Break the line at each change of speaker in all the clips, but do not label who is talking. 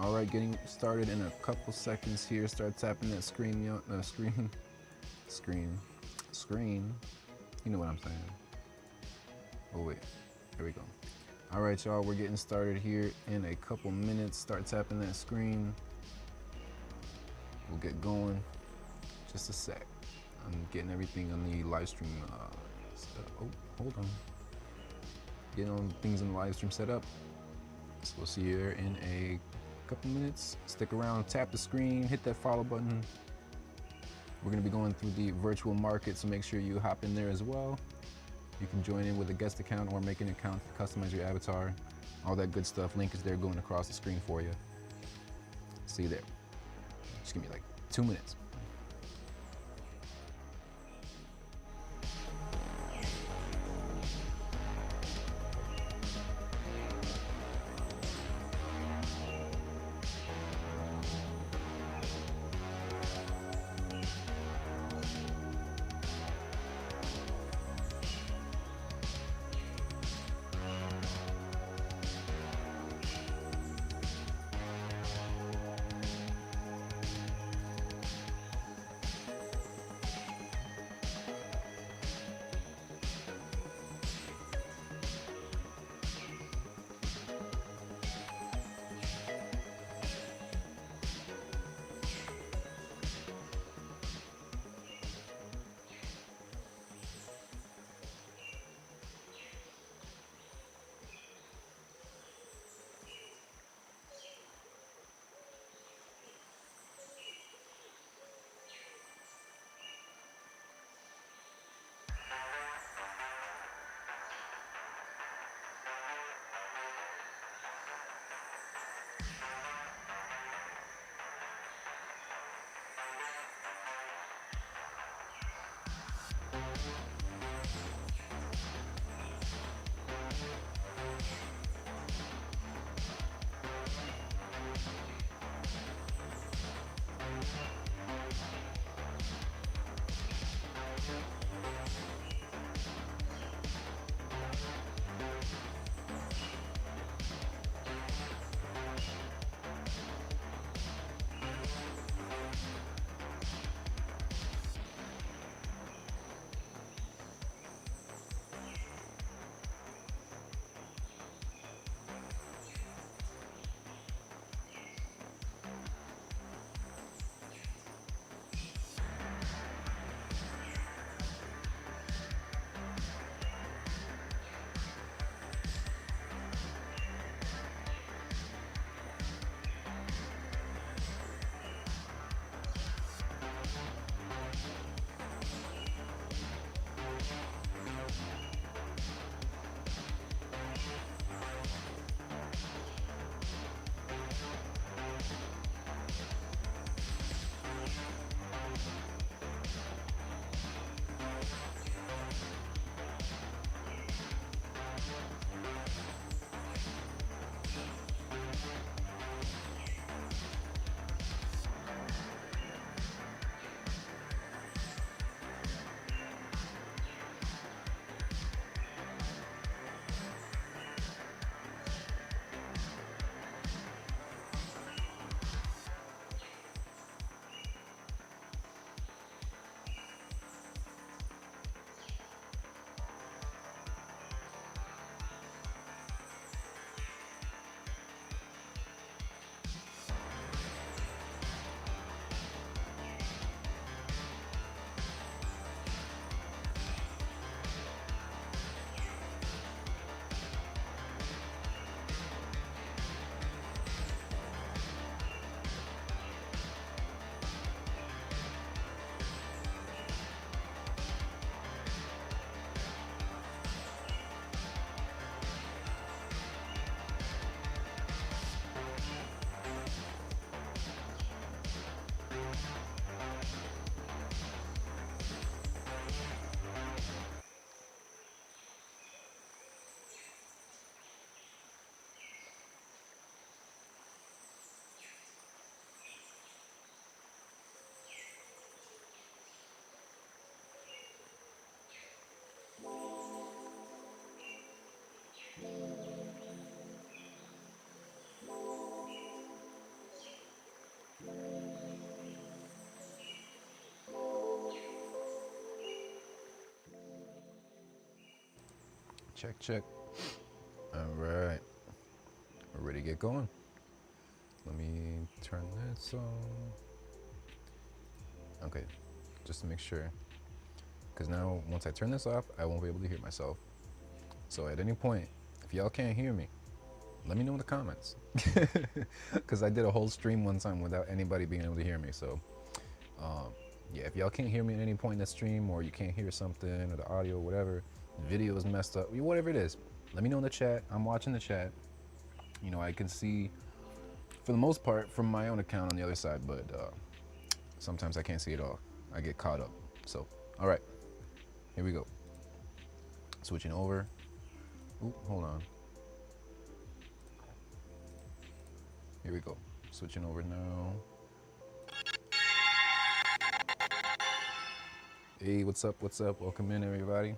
All right, getting started in a couple seconds here. Start tapping that screen, screen. You know what I'm saying. Oh wait, there we go. All right, y'all, we're getting started here in a couple minutes. Start tapping that screen. We'll get going. Just a sec. I'm getting everything on the live stream. Oh, hold on. Getting all things in the live stream set up. So we'll see you here in a couple minutes. Stick around, tap the screen, hit that follow button. We're gonna be going through the virtual market, so make sure you hop in there as well. You can join in with a guest account or make an account to customize your avatar. All that good stuff. Link is there going across the screen for you. See you there. Just give me like 2 minutes. Check, check. All right. We're ready to get going. Let me turn this on. Okay, just to make sure. Because now, once I turn this off, I won't be able to hear myself. So at any point, if y'all can't hear me, let me know in the comments. Because I did a whole stream one time without anybody being able to hear me. So yeah, if y'all can't hear me at any point in the stream, or you can't hear something, or the audio, whatever, the video is messed up, whatever it is, let me know in the chat. I'm watching the chat. You know, I can see, for the most part, from my own account on the other side, but sometimes I can't see it all. I get caught up. So, all right, here we go. Switching over. Ooh, hold on. Here we go. Switching over now. Hey, what's up? What's up? Welcome in, everybody,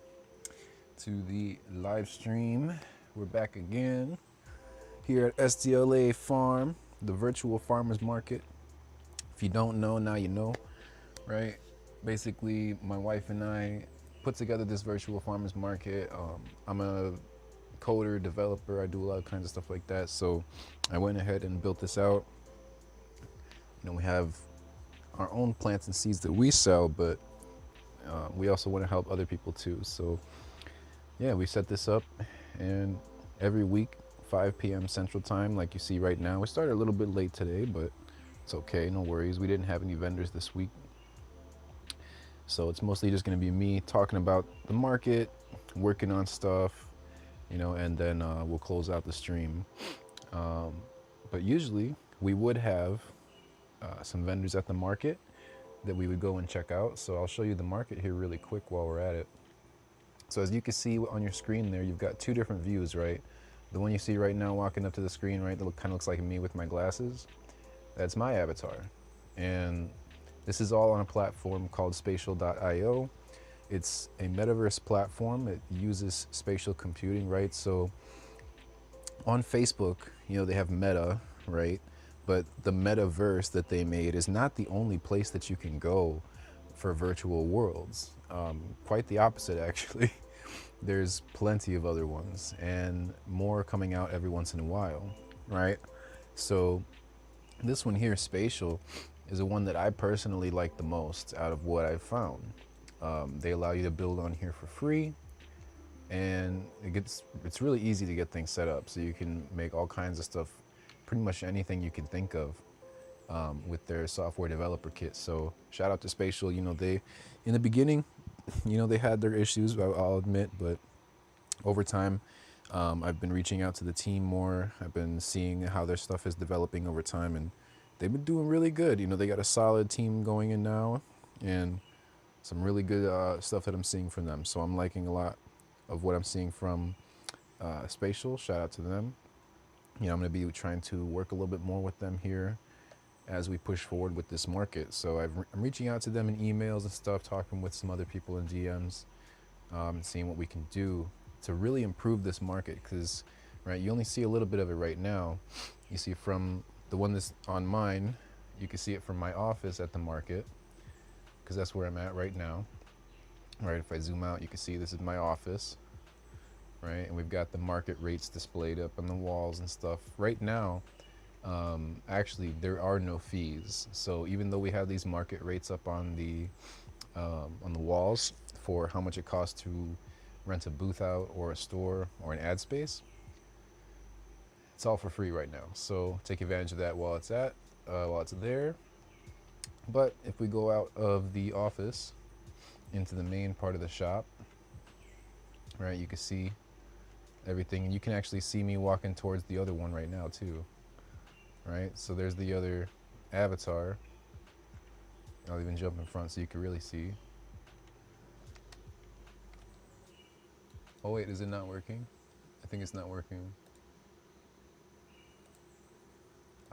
to the live stream. We're back again here at SDLA Farm, the virtual farmers market. If you don't know, now you know, right? Basically, my wife and I put together this virtual farmers market. I'm a coder, developer. I do a lot of kinds of stuff like that. So I went ahead and built this out. You know, we have our own plants and seeds that we sell, but we also want to help other people too. So yeah, we set this up, and every week, 5 p.m. Central Time, like you see right now. We started a little bit late today, but it's okay, no worries. We didn't have any vendors this week. So it's mostly just gonna be me talking about the market, working on stuff, you know, and then we'll close out the stream. But usually we would have some vendors at the market that we would go and check out. So I'll show you the market here really quick while we're at it. So as you can see on your screen there, you've got two different views, right? The one you see right now walking up to the screen, right, that kind of looks like me with my glasses. That's my avatar. And this is all on a platform called spatial.io. It's a metaverse platform. It uses spatial computing, right? So on Facebook, you know, they have Meta, right? But the metaverse that they made is not the only place that you can go for virtual worlds. Quite the opposite, actually. There's plenty of other ones, and more coming out every once in a while, right? So this one here, Spatial, is the one that I personally like the most out of what I've found. They allow you to build on here for free, and it's really easy to get things set up. So you can make all kinds of stuff, pretty much anything you can think of, with their software developer kit. So shout out to Spatial. You know, they, in the beginning, you know, they had their issues, I'll admit, but over time, I've been reaching out to the team more. I've been seeing how their stuff is developing over time, and they've been doing really good. You know, they got a solid team going in now, and some really good stuff that I'm seeing from them. So I'm liking a lot of what I'm seeing from Spatial. Shout out to them. You know, I'm going to be trying to work a little bit more with them here as we push forward with this market. So I'm reaching out to them in emails and stuff, talking with some other people in DMs, seeing what we can do to really improve this market. Because, right, you only see a little bit of it right now. You see from the one that's on mine, you can see it from my office at the market, because that's where I'm at right now. Right, if I zoom out, you can see this is my office. Right, and we've got the market rates displayed up on the walls and stuff. Right now, actually, there are no fees. So even though we have these market rates up on the walls for how much it costs to rent a booth out, or a store, or an ad space, it's all for free right now. So take advantage of that while it's there. But if we go out of the office into the main part of the shop, right, you can see everything, and you can actually see me walking towards the other one right now too, right? So there's the other avatar. I'll even jump in front so you can really see. Oh wait, is it not working? I think it's not working.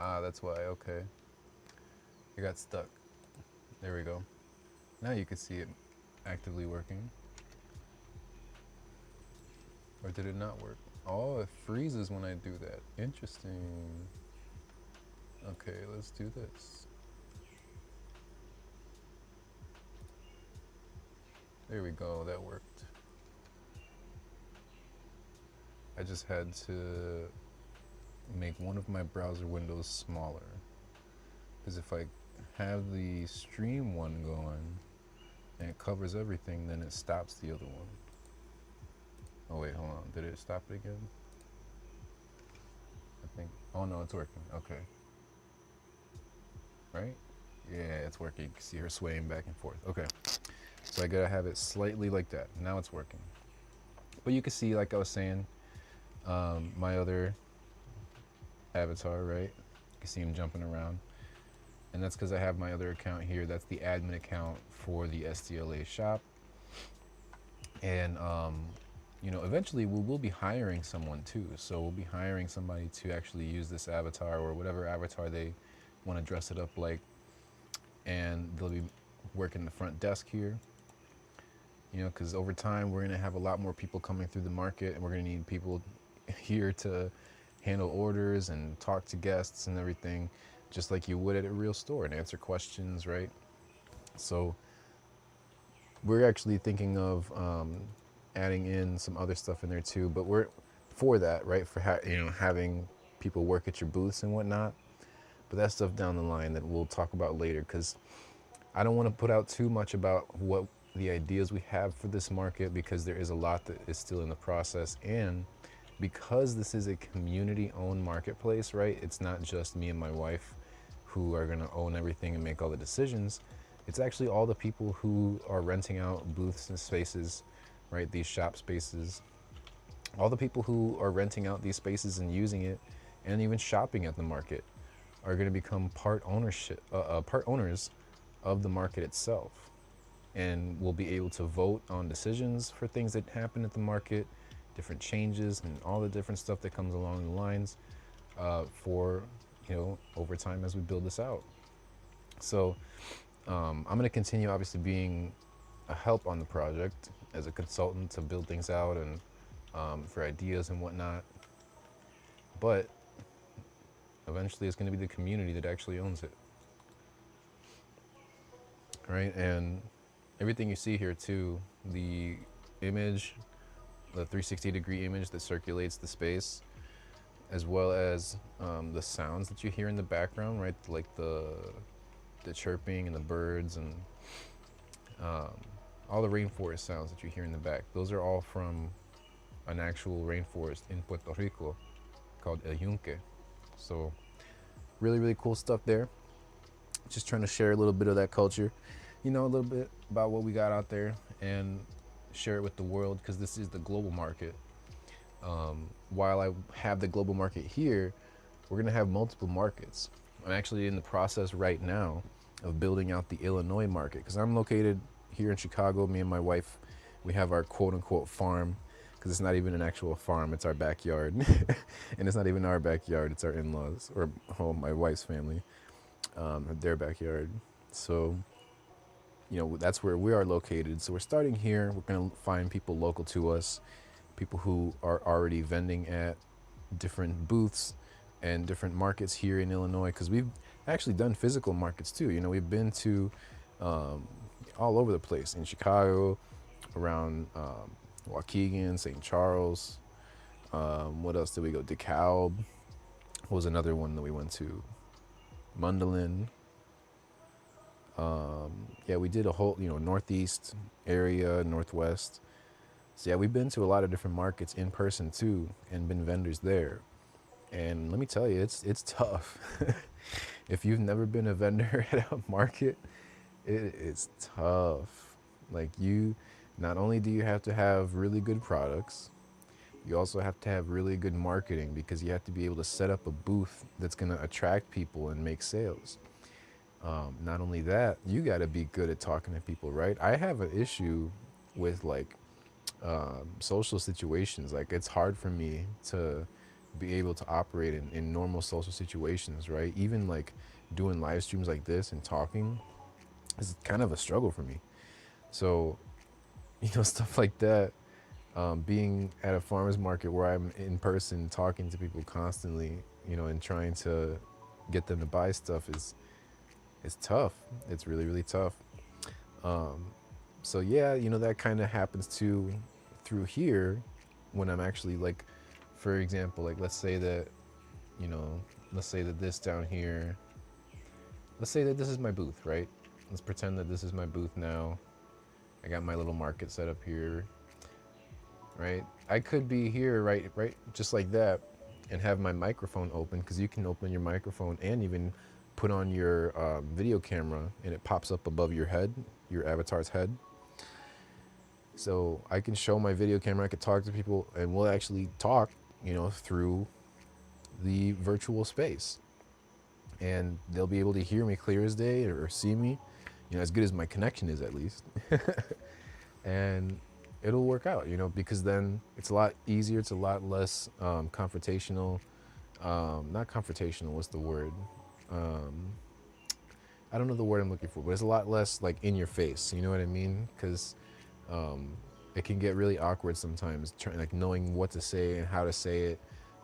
Ah, that's why. Okay, it got stuck. There we go. Now you can see it actively working. Or did it not work? Oh, it freezes when I do that. Interesting. Okay, let's do this. There we go, that worked. I just had to make one of my browser windows smaller. Because if I have the stream one going and it covers everything, then it stops the other one. Oh wait, hold on. Did it stop it again? I think. Oh no, it's working. Okay. Right? Yeah, it's working. You can see her swaying back and forth. Okay. So I gotta have it slightly like that. Now it's working. But you can see, like I was saying, my other avatar, right? You can see him jumping around. And that's because I have my other account here. That's the admin account for the SDLA shop. And, eventually we will be hiring someone too. So we'll be hiring somebody to actually use this avatar or whatever avatar they want to dress it up like. And they'll be working the front desk here. Because over time we're going to have a lot more people coming through the market, and we're going to need people here to handle orders and talk to guests and everything, just like you would at a real store, and answer questions, right? So we're actually thinking of adding in some other stuff in there too, but we're for that, right? For having people work at your booths and whatnot. But that's stuff down the line that we'll talk about later, because I don't want to put out too much about what the ideas we have for this market, because there is a lot that is still in the process. And because this is a community-owned marketplace, right? It's not just me and my wife who are going to own everything and make all the decisions. It's actually all the people who are renting out booths and spaces, right? These shop spaces. All the people who are renting out these spaces and using it, and even shopping at the market, are going to become part owners of the market itself, and will be able to vote on decisions for things that happen at the market, different changes, and all the different stuff that comes along the lines for over time as we build this out. So I'm going to continue obviously being a help on the project as a consultant to build things out and for ideas and whatnot, but eventually it's going to be the community that actually owns it, right? And everything you see here too, the image, the 360-degree image that circulates the space, as well as the sounds that you hear in the background, right? Like the chirping and the birds and all the rainforest sounds that you hear in the back. Those are all from an actual rainforest in Puerto Rico called El Yunque. So really, really cool stuff there. Just trying to share a little bit of that culture, a little bit about what we got out there, and share it with the world, because this is the global market. While I have the global market here, we're going to have multiple markets. I'm actually in the process right now of building out the Illinois market, because I'm located here in Chicago. Me and my wife, we have our quote-unquote farm, because it's not even an actual farm, it's our backyard. And it's not even our backyard, it's our in-laws, or my wife's family, their backyard. So that's where we are located. So we're starting here. We're going to find people local to us, people who are already vending at different booths and different markets here in Illinois, because we've actually done physical markets too. We've been to all over the place, in Chicago, around Waukegan, St. Charles. What else did we go? DeKalb was another one that we went to. Mundelein. We did a whole, Northeast area, Northwest. So yeah, we've been to a lot of different markets in person too, and been vendors there. And let me tell you, it's tough. If you've never been a vendor at a market, it's tough. Like, not only do you have to have really good products, you also have to have really good marketing, because you have to be able to set up a booth that's going to attract people and make sales. Not only that, you got to be good at talking to people, right? I have an issue with social situations. Like, it's hard for me to be able to operate in normal social situations, right? Even like doing live streams like this and talking is kind of a struggle for me. So, stuff like that, being at a farmer's market where I'm in person talking to people constantly, and trying to get them to buy stuff it's tough. It's really, really tough. So yeah, that kind of happens too through here, when I'm actually for example, like let's say that, you know, let's say that this down here, let's say that this is my booth, right? Let's pretend that this is my booth now. I got my little market set up here, right? I could be here, right, just like that, and have my microphone open, because you can open your microphone and even put on your video camera, and it pops up above your head, your avatar's head. So I can show my video camera, I could talk to people, and we'll actually talk, you know, through the virtual space. And they'll be able to hear me clear as day, or see me, you know, as good as my connection is at least. And it'll work out, you know, because then it's a lot easier, it's a lot less confrontational. Not confrontational, what's the word? I don't know the word I'm looking for, but it's a lot less like in your face, you know what I mean? Because it can get really awkward sometimes, like knowing what to say and how to say it.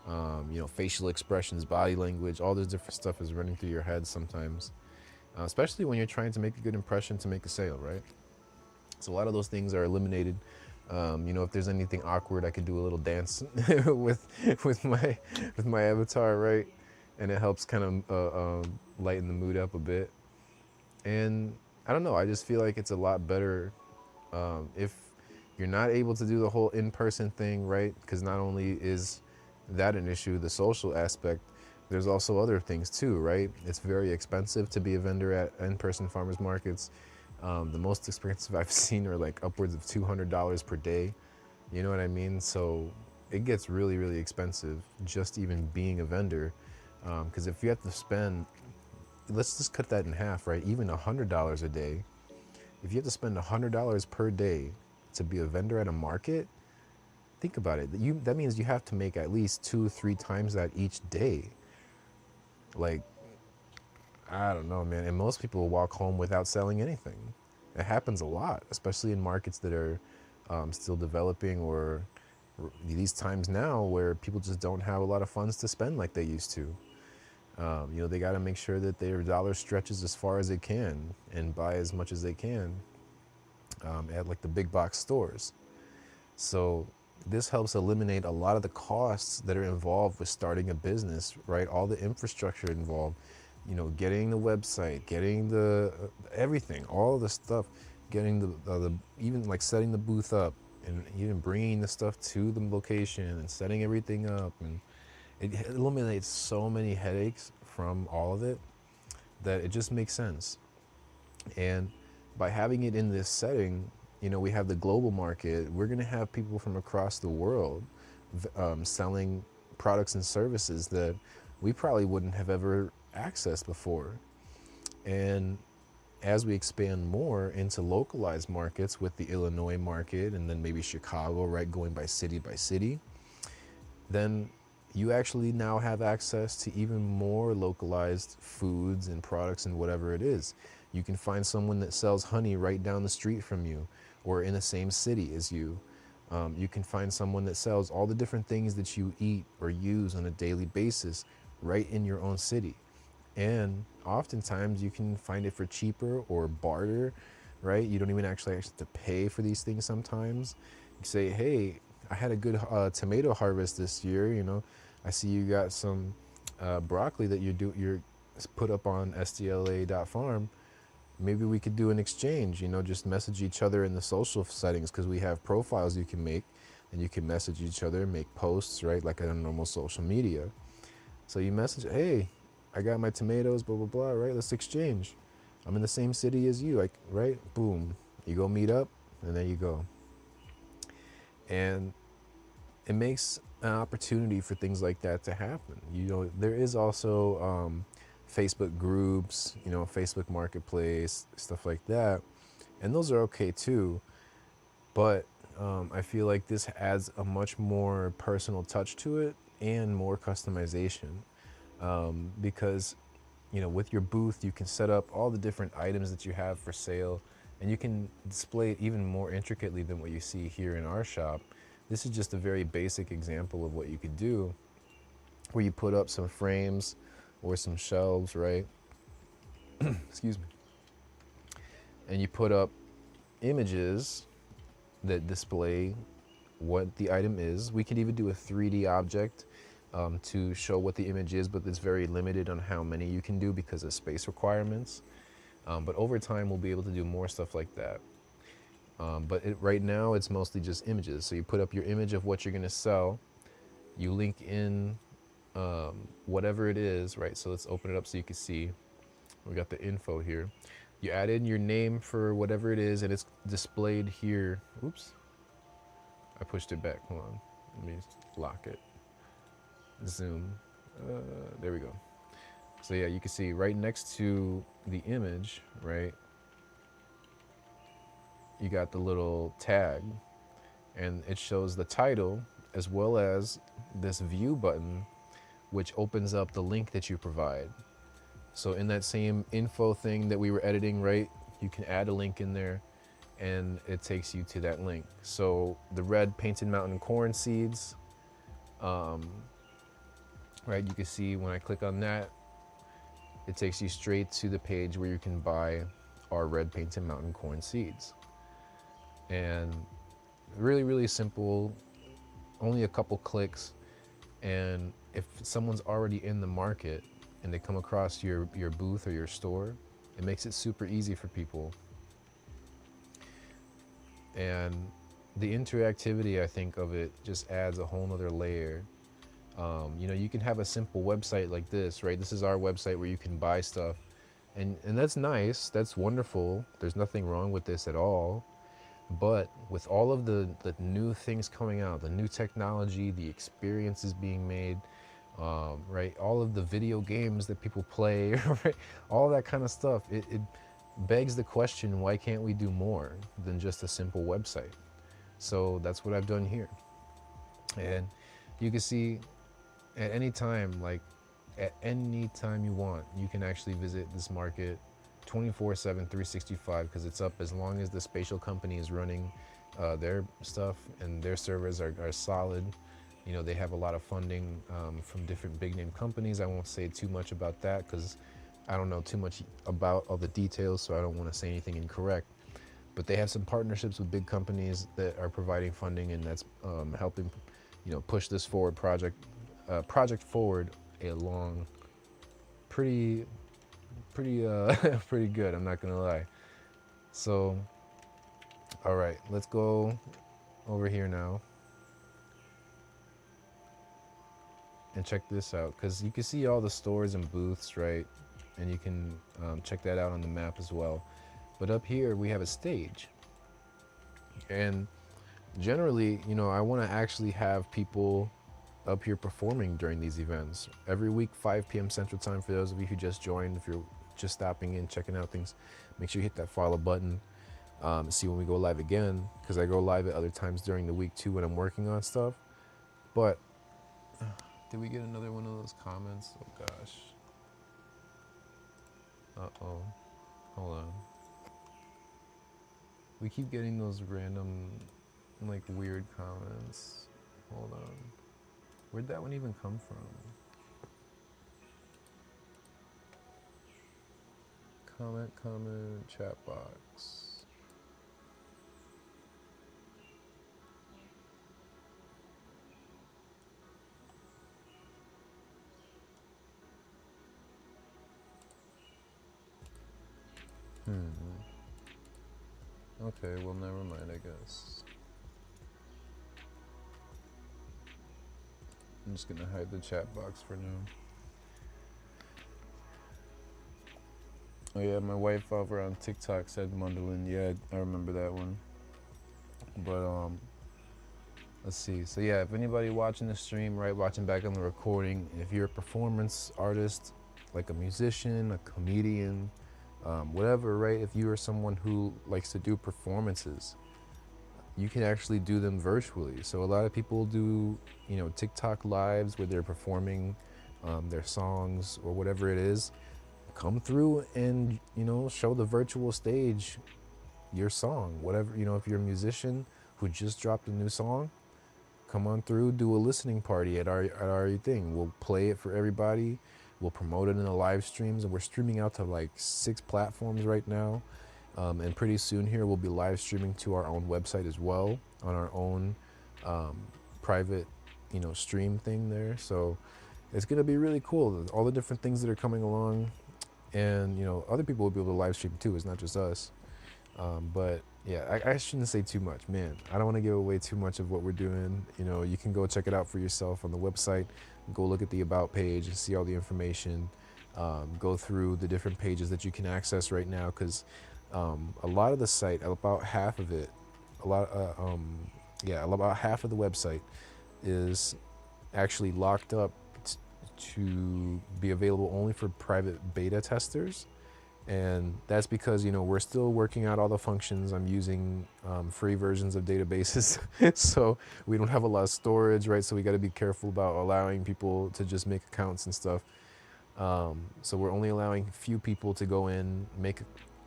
You know, facial expressions, body language, all this different stuff is running through your head sometimes, especially when you're trying to make a good impression to make a sale, right? So a lot of those things are eliminated. You know, if there's anything awkward, I could do a little dance with my avatar, right? And it helps kind of lighten the mood up a bit. And I don't know, I just feel like it's a lot better if you're not able to do the whole in-person thing, right? Because not only is that an issue, the social aspect, there's also other things too, right? It's very expensive to be a vendor at in-person farmers markets. The most expensive I've seen are like upwards of $200 per day. You know what I mean? So it gets really, really expensive just even being a vendor. Because if you have to spend, let's just cut that in half, right? Even $100 a day. If you have to spend $100 per day to be a vendor at a market, think about it. That means you have to make at least 2-3 times that each day. Like, I don't know, man. And most people will walk home without selling anything. It happens a lot, especially in markets that are still developing, or these times now where people just don't have a lot of funds to spend like they used to. You know, they got to make sure that their dollar stretches as far as it can and buy as much as they can at like the big box stores. So this helps eliminate a lot of the costs that are involved with starting a business, right? All the infrastructure involved, you know, getting the website, getting the everything, all the stuff, getting the even like setting the booth up and even bringing the stuff to the location and setting everything up. And it eliminates so many headaches from all of it that it just makes sense. And by having it in this setting, you know, we have the global market. We're going to have people from across the world selling products and services that we probably wouldn't have ever accessed before. And as we expand more into localized markets with the Illinois market and then maybe Chicago, right, going by city, then you actually now have access to even more localized foods and products and whatever it is. You can find someone that sells honey right down the street from you or in the same city as you. You can find someone that sells all the different things that you eat or use on a daily basis right in your own city. And oftentimes you can find it for cheaper or barter, right? You don't even actually have to pay for these things sometimes. You say, hey, I had a good tomato harvest this year. You know, I see you got some broccoli that you're put up on SDLA.farm. Maybe we could do an exchange, you know, just message each other in the social settings, because we have profiles you can make and you can message each other, make posts, right? Like on a normal social media. So you message, hey, I got my tomatoes, blah, blah, blah, right? Let's exchange. I'm in the same city as you, like, right? Boom. You go meet up and there you go. And it makes an opportunity for things like that to happen. You know, there is also Facebook groups, you know, Facebook Marketplace, stuff like that. And those are okay too. But I feel like this adds a much more personal touch to it and more customization. Because, you know, with your booth, you can set up all the different items that you have for sale, and you can display it even more intricately than what you see here in our shop. This is just a very basic example of what you could do, where you put up some frames or some shelves, right? Excuse me. And you put up images that display what the item is. We could even do a 3D object to show what the image is, but it's very limited on how many you can do because of space requirements. But over time, we'll be able to do more stuff like that. Right now, it's mostly just images. So you put up your image of what you're going to sell. You link in whatever it is, right? So let's open it up so you can see. We got the info here. You add in your name for whatever it is, and it's displayed here. Oops. I pushed it back. Hold on. Let me lock it. Zoom. There we go. So yeah, you can see right next to the image, right? You got the little tag, and it shows the title as well as this view button, which opens up the link that you provide. So in that same info thing that we were editing, right, you can add a link in there and it takes you to that link. So the red Painted Mountain corn seeds, right, you can see when I click on that, it takes you straight to the page where you can buy our red Painted Mountain corn seeds. And really, really simple, only a couple clicks. And if someone's already in the market and they come across your booth or your store, it makes it super easy for people. And the interactivity, I think, of it just adds a whole nother layer. You know, you can have a simple website like this, right? This is our website where you can buy stuff. And that's nice, that's wonderful. There's nothing wrong with this at all. But with all of the new things coming out, the new technology, the experiences being made, right? All of the video games that people play, right? All that kind of stuff, it begs the question, why can't we do more than just a simple website? So that's what I've done here. And you can see at any time, like at any time you want, you can actually visit this market 24/7, 365, because it's up as long as the spatial company is running their stuff and their servers are solid. You know, they have a lot of funding from different big name companies. I won't say too much about that because I don't know too much about all the details, so I don't want to say anything incorrect. But they have some partnerships with big companies that are providing funding, and that's helping, you know, push this project forward along pretty pretty good, I'm not gonna lie. So all right, let's go over here now and check this out, because you can see all the stores and booths, right? And you can check that out on the map as well. But up here we have a stage, and generally, you know, I want to actually have people up here performing during these events every week, 5 p.m. Central Time. For those of you who just joined, if you're just stopping in, checking out things, make sure you hit that follow button. See when we go live again, because I go live at other times during the week too when I'm working on stuff. But did we get another one of those comments? Oh gosh. Uh-oh. Hold on. We keep getting those random, like, weird comments. Hold on. Where'd that one even come from? Comment, chat box. Okay, well, never mind, I guess. I'm just gonna hide the chat box for now. Oh yeah, my wife over on TikTok said Mundalin. Yeah, I remember that one. But let's see. So yeah, if anybody watching the stream, right, watching back on the recording, if you're a performance artist, like a musician, a comedian, whatever, right? If you are someone who likes to do performances, you can actually do them virtually. So a lot of people do, you know, TikTok lives where they're performing their songs or whatever it is. Come through and, you know, show the virtual stage your song, whatever. You know, if you're a musician who just dropped a new song, come on through, do a listening party at our thing. We'll play it for everybody. We'll promote it in the live streams, and we're streaming out to like 6 platforms right now. And pretty soon here, we'll be live streaming to our own website as well, on our own private, stream thing there. So it's gonna be really cool. All the different things that are coming along, and other people will be able to live stream too. It's not just us. But yeah, I shouldn't say too much, man. I don't want to give away too much of what we're doing. You can go check it out for yourself on the website. Go look at the about page and see all the information. Go through the different pages that you can access right now, because a lot of the site, about half of it, about half of the website is actually locked up to be available only for private beta testers. And that's because we're still working out all the functions. I'm using free versions of databases, so we don't have a lot of storage, right? So we got to be careful about allowing people to just make accounts and stuff. So we're only allowing a few people to go in, make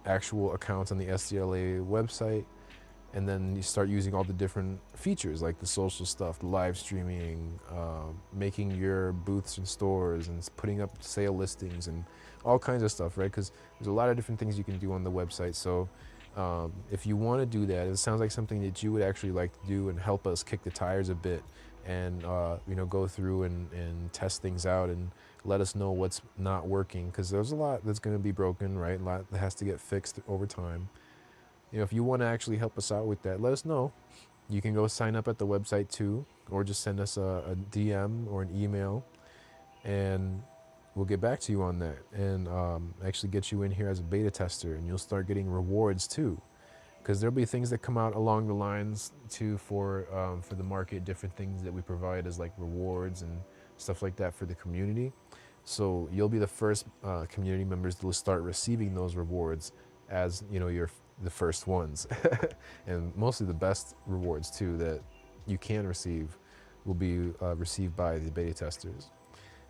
actual accounts on the SDLA website, and then you start using all the different features like the social stuff, the live streaming, making your booths and stores, and putting up sale listings and all kinds of stuff, right? Because there's a lot of different things you can do on the website. So if you want to do that, it sounds like something that you would actually like to do and help us kick the tires a bit, and go through and test things out and let us know what's not working, because there's a lot that's going to be broken, right? A lot that has to get fixed over time. If you want to actually help us out with that, let us know. You can go sign up at the website too, or just send us a DM or an email, and we'll get back to you on that, and actually get you in here as a beta tester, and you'll start getting rewards too, because there'll be things that come out along the lines too for the market, different things that we provide as like rewards and stuff like that for the community. So you'll be the first community members to start receiving those rewards, as you're the first ones, and mostly the best rewards too that you can receive will be received by the beta testers.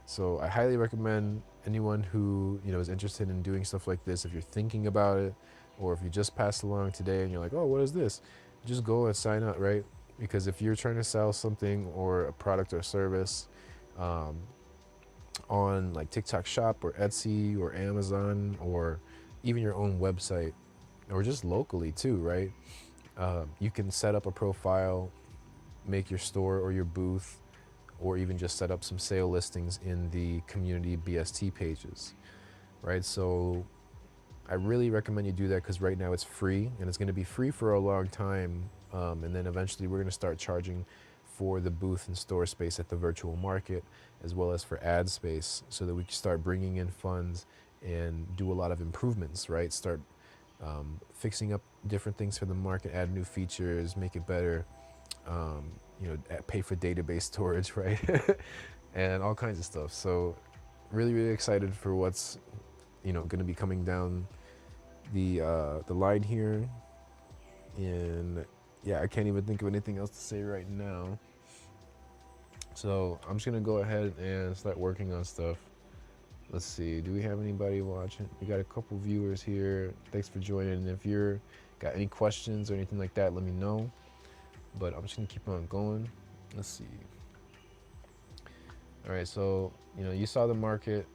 So I highly recommend anyone who is interested in doing stuff like this. If you're thinking about it, or if you just passed along today and you're like, oh, what is this? Just go and sign up, right? Because if you're trying to sell something or a product or service on like TikTok Shop or Etsy or Amazon, or even your own website, or just locally too, right? You can set up a profile, make your store or your booth, or even just set up some sale listings in the community BST pages, right? So I really recommend you do that, because right now it's free, and it's going to be free for a long time. And then eventually we're going to start charging for the booth and store space at the virtual market, as well as for ad space, so that we can start bringing in funds and do a lot of improvements, right? Start fixing up different things for the market, add new features, make it better, pay for database storage, right? And all kinds of stuff. So really, really excited for what's, going to be coming down the line here. And yeah, I can't even think of anything else to say right now. So I'm just going to go ahead and start working on stuff. Let's see, do we have anybody watching? We got a couple viewers here. Thanks for joining. If you're got any questions or anything like that, let me know. But I'm just gonna keep on going. Let's see. All right, so you saw the market,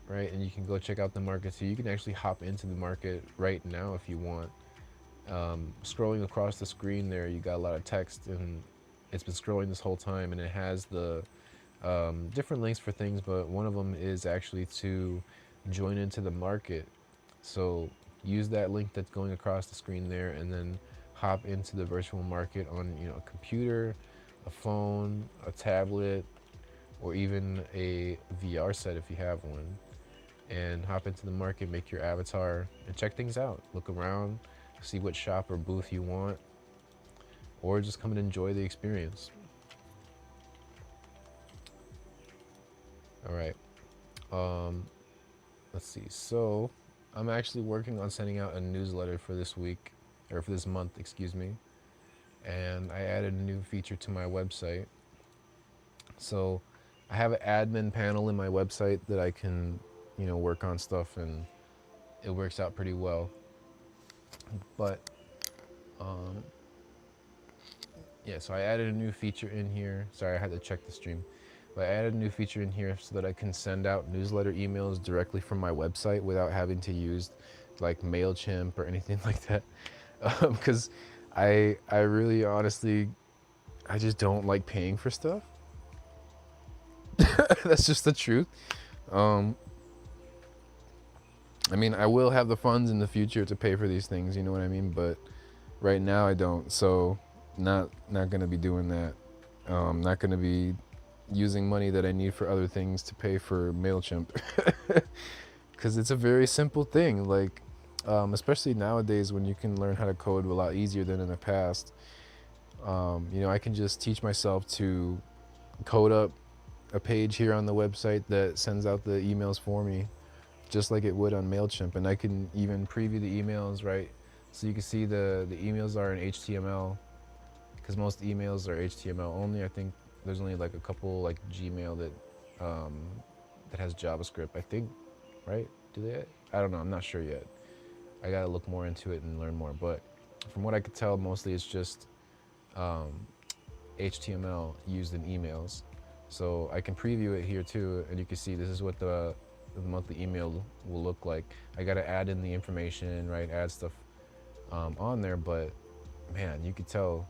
right? And you can go check out the market. So you can actually hop into the market right now if you want. Scrolling across the screen there, you got a lot of text, and it's been scrolling this whole time, and it has the different links for things, but one of them is actually to join into the market. So use that link that's going across the screen there, and then hop into the virtual market on a computer, a phone, a tablet, or even a VR set if you have one, and hop into the market, make your avatar, and check things out. Look around, see what shop or booth you want, or just come and enjoy the experience. All right, let's see. So I'm actually working on sending out a newsletter for this week, or for this month, excuse me. And I added a new feature to my website. So I have an admin panel in my website that I can, work on stuff, and it works out pretty well. But yeah, so I added a new feature in here. Sorry, I had to check the stream. But I added a new feature in here so that I can send out newsletter emails directly from my website without having to use like MailChimp or anything like that. Because I really honestly, I just don't like paying for stuff. That's just the truth. Um, I mean, I will have the funds in the future to pay for these things, you know what I mean? But right now I don't. So not gonna be doing that. Not gonna be using money that I need for other things to pay for MailChimp. Because it's a very simple thing. Like, especially nowadays when you can learn how to code a lot easier than in the past. You know, I can just teach myself to code up a page here on the website that sends out the emails for me, just like it would on MailChimp. And I can even preview the emails, right? So you can see the emails are in HTML, because most emails are HTML only. I think there's only like a couple, like Gmail, that has JavaScript, I think, right? Do they? I don't know. I'm not sure yet. I gotta look more into it and learn more. But from what I could tell, mostly it's just HTML used in emails. So I can preview it here too, and you can see this is what the monthly email will look like. I gotta add in the information, right? Add stuff on there, but man, you could tell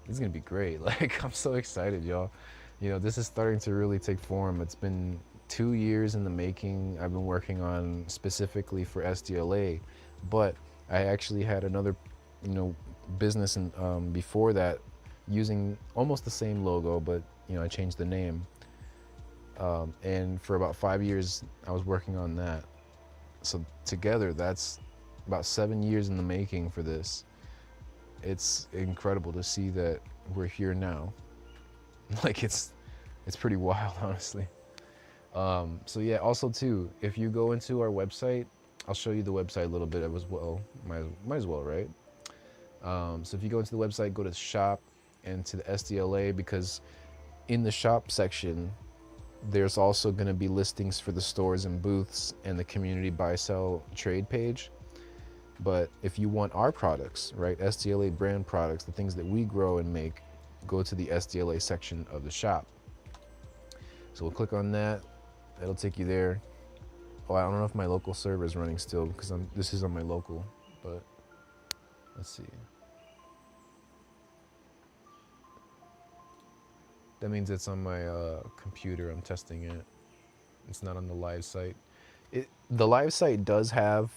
this is gonna be great. Like, I'm so excited, y'all. You know, this is starting to really take form. It's been 2 years in the making. I've been working on specifically for SDLA, but I actually had another, you know, business before that using almost the same logo, but you know, I changed the name. And for about 5 years, I was working on that. So together, that's about 7 years in the making for this. It's incredible to see that we're here now. Like, it's pretty wild, honestly. So yeah, also too, if you go into our website, I'll show you the website a little bit as well. Might as well, right? So if you go into the website, go to shop and to the SDLA, because in the shop section, there's also going to be listings for the stores and booths and the community buy sell trade page. But if you want our products, right, SDLA brand products, the things that we grow and make, go to the SDLA section of the shop. So we'll click on that. That'll take you there. Oh, I don't know if my local server is running still, because this is on my local, but let's see. That means it's on my computer. I'm testing it. It's not on the live site. The live site does have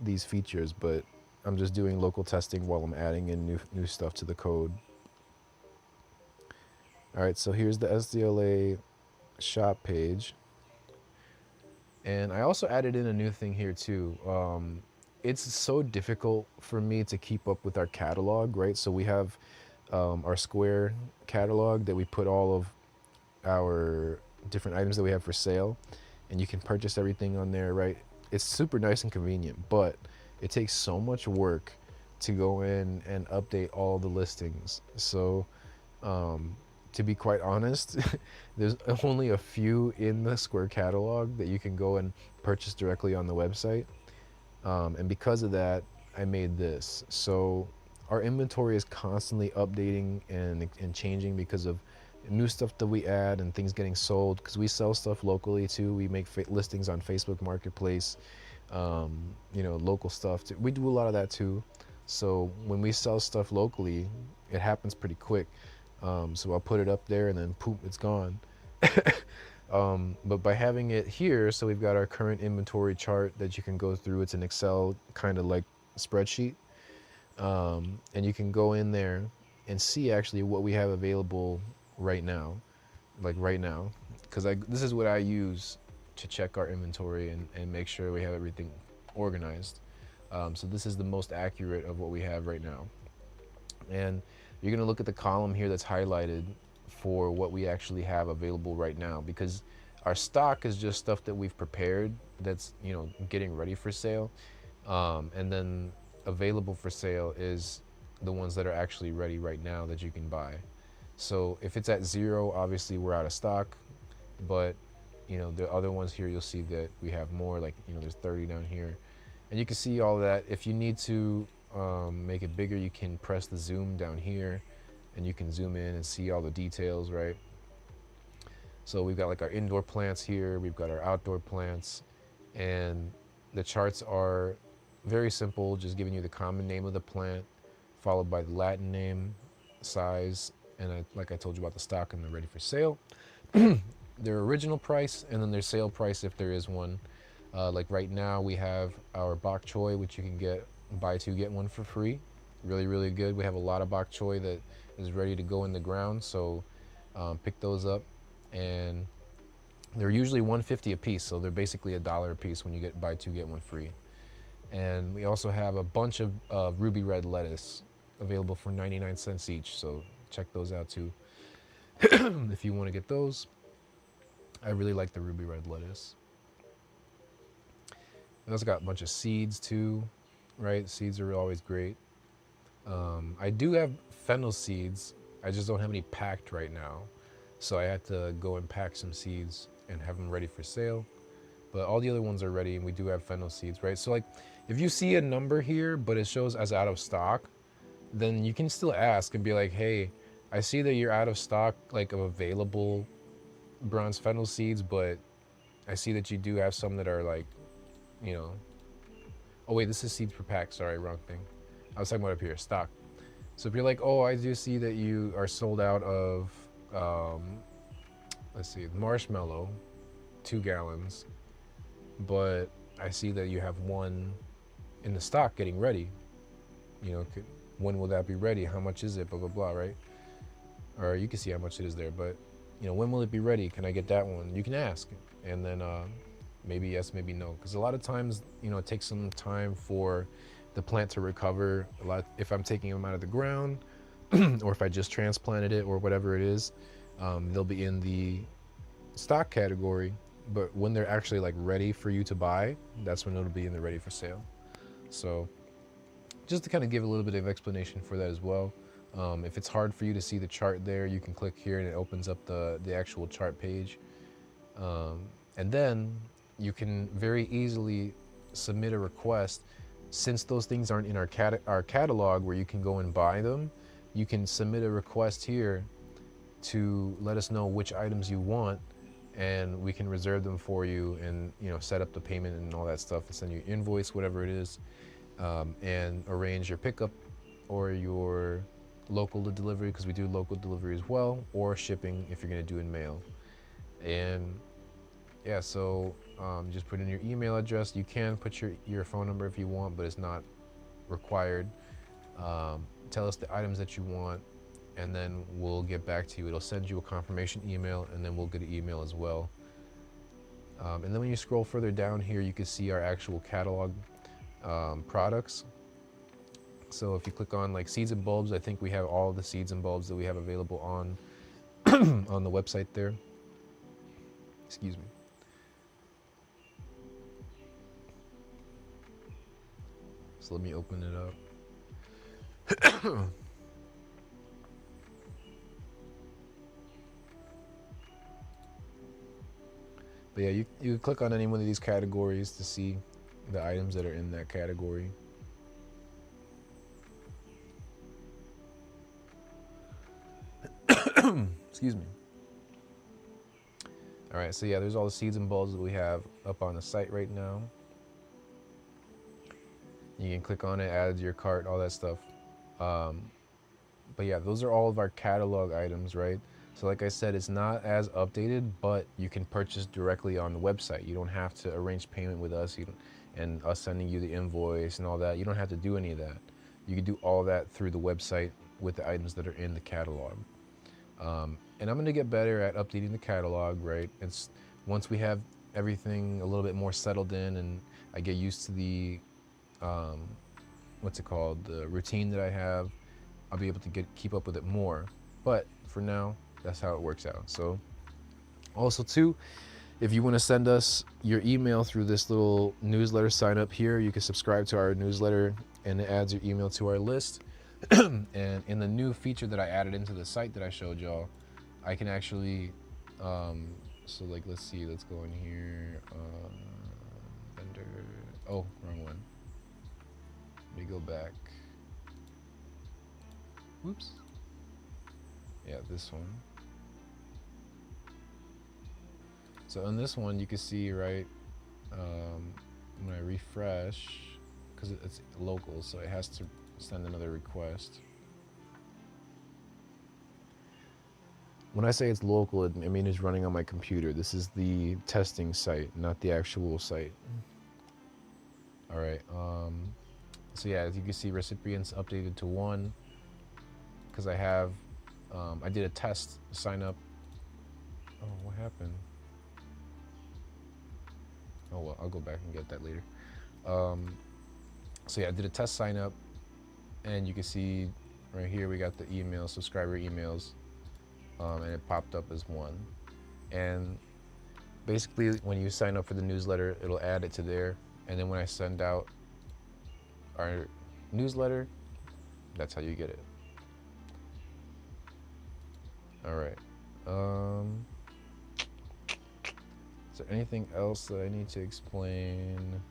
these features, but I'm just doing local testing while I'm adding in new stuff to the code. All right, so here's the SDLA shop page. And I also added in a new thing here too. It's so difficult for me to keep up with our catalog, right? So we have our Square catalog that we put all of our different items that we have for sale, and you can purchase everything on there, right? It's super nice and convenient, but it takes so much work to go in and update all the listings. So to be quite honest, there's only a few in the Square catalog that you can go and purchase directly on the website. And because of that, I made this. So our inventory is constantly updating and changing because of new stuff that we add and things getting sold, because we sell stuff locally too. We make listings on Facebook Marketplace, you know, local stuff too. We do a lot of that too. So when we sell stuff locally, it happens pretty quick. So I'll put it up there and then poof, it's gone. But by having it here, so we've got our current inventory chart that you can go through. It's an Excel kind of like spreadsheet. And you can go in there and see actually what we have available right now, because this is what I use to check our inventory and make sure we have everything organized. So this is the most accurate of what we have right now. And you're gonna look at the column here that's highlighted for what we actually have available right now, because our stock is just stuff that we've prepared that's, you know, getting ready for sale. And then available for sale is the ones that are actually ready right now that you can buy. So if it's at 0, obviously we're out of stock, but you know, the other ones here, you'll see that we have more, like, you know, there's 30 down here, and you can see all of that. If you need to make it bigger, you can press the zoom down here and you can zoom in and see all the details, right? So we've got like our indoor plants here, we've got our outdoor plants, and the charts are very simple, just giving you the common name of the plant, followed by the Latin name, size, And like I told you about the stock and the ready for sale. Their original price and then their sale price if there is one. Like right now we have our bok choy, which you can get buy two get one for free. Really, really good. We have a lot of bok choy that is ready to go in the ground, so pick those up. And they're usually 150 a piece, so they're basically $1 a piece when you get buy two get one free. And we also have a bunch of ruby red lettuce available for 99 cents each, so check those out too if you want to get those. I really like the ruby red lettuce. I also got a bunch of seeds too, right? Seeds are always great. I do have fennel seeds. I just don't have any packed right now. So I had to go and pack some seeds and have them ready for sale. But all the other ones are ready, and we do have fennel seeds, right? So like, if you see a number here, but it shows as out of stock, then you can still ask and be like, hey, I see that you're out of stock, like of available bronze fennel seeds, but I see that you do have some that are like, you know, oh wait, this is seeds per pack. Sorry, wrong thing. I was talking about up here, stock. So if you're like, oh, I do see that you are sold out of, let's see, marshmallow, 2 gallons, but I see that you have one in the stock getting ready. You know, when will that be ready? How much is it? Blah, blah, blah, right? Or you can see how much it is there, but, you know, when will it be ready? Can I get that one? You can ask. And then maybe yes, maybe no. Because a lot of times, you know, it takes some time for the plant to recover. A lot, if I'm taking them out of the ground or if I just transplanted it or whatever it is, they'll be in the stock category. But when they're actually like ready for you to buy, that's when it'll be in the ready for sale. So just to kind of give a little bit of explanation for that as well. If it's hard for you to see the chart there, you can click here and it opens up the actual chart page. And then you can very easily submit a request. Since those things aren't in our catalog where you can go and buy them, you can submit a request here to let us know which items you want, and we can reserve them for you and, you know, set up the payment and all that stuff and send you an invoice, whatever it is, and arrange your pickup or your local delivery, because we do local delivery as well, or shipping if you're going to do in mail. And yeah, so just put in your email address. You can put your phone number if you want, but it's not required. Tell us the items that you want, and then we'll get back to you. It'll send you a confirmation email, and then we'll get an email as well. And then when you scroll further down here, you can see our actual catalog products. So if you click on like seeds and bulbs, I think we have all the seeds and bulbs that we have available on on the website there. Excuse me. So let me open it up. But yeah, you click on any one of these categories to see the items that are in that category. Excuse me. All right, so yeah, there's all the seeds and bulbs that we have up on the site right now. You can click on it, add to your cart, all that stuff. But yeah, those are all of our catalog items, right? So like I said, it's not as updated, but you can purchase directly on the website. You don't have to arrange payment with us and us sending you the invoice and all that. You don't have to do any of that. You can do all that through the website with the items that are in the catalog. And I'm gonna get better at updating the catalog, right? It's once we have everything a little bit more settled in and I get used to the, what's it called, the routine that I have, I'll be able to keep up with it more. But for now, that's how it works out. So also too, if you want to send us your email through this little newsletter sign up here, you can subscribe to our newsletter and it adds your email to our list. And in the new feature that I added into the site that I showed y'all, I can actually, so like, let's see, let's go in here, vendor, oh, wrong one. Let me go back. Whoops. Yeah, this one. So on this one, you can see, right, when I refresh, because it's local, so it has to send another request. When I say it's local, I mean it's running on my computer. This is the testing site, not the actual site. All right. So yeah, as you can see, recipients updated to 1 because I did a test sign up. Oh, what happened? Oh well, I'll go back and get that later. Um, so yeah, I did a test sign up, and you can see right here we got the email, subscriber emails, and it popped up as 1. And basically, when you sign up for the newsletter, it'll add it to there, and then when I send out our newsletter, that's how you get it. All right. Is there anything else that I need to explain?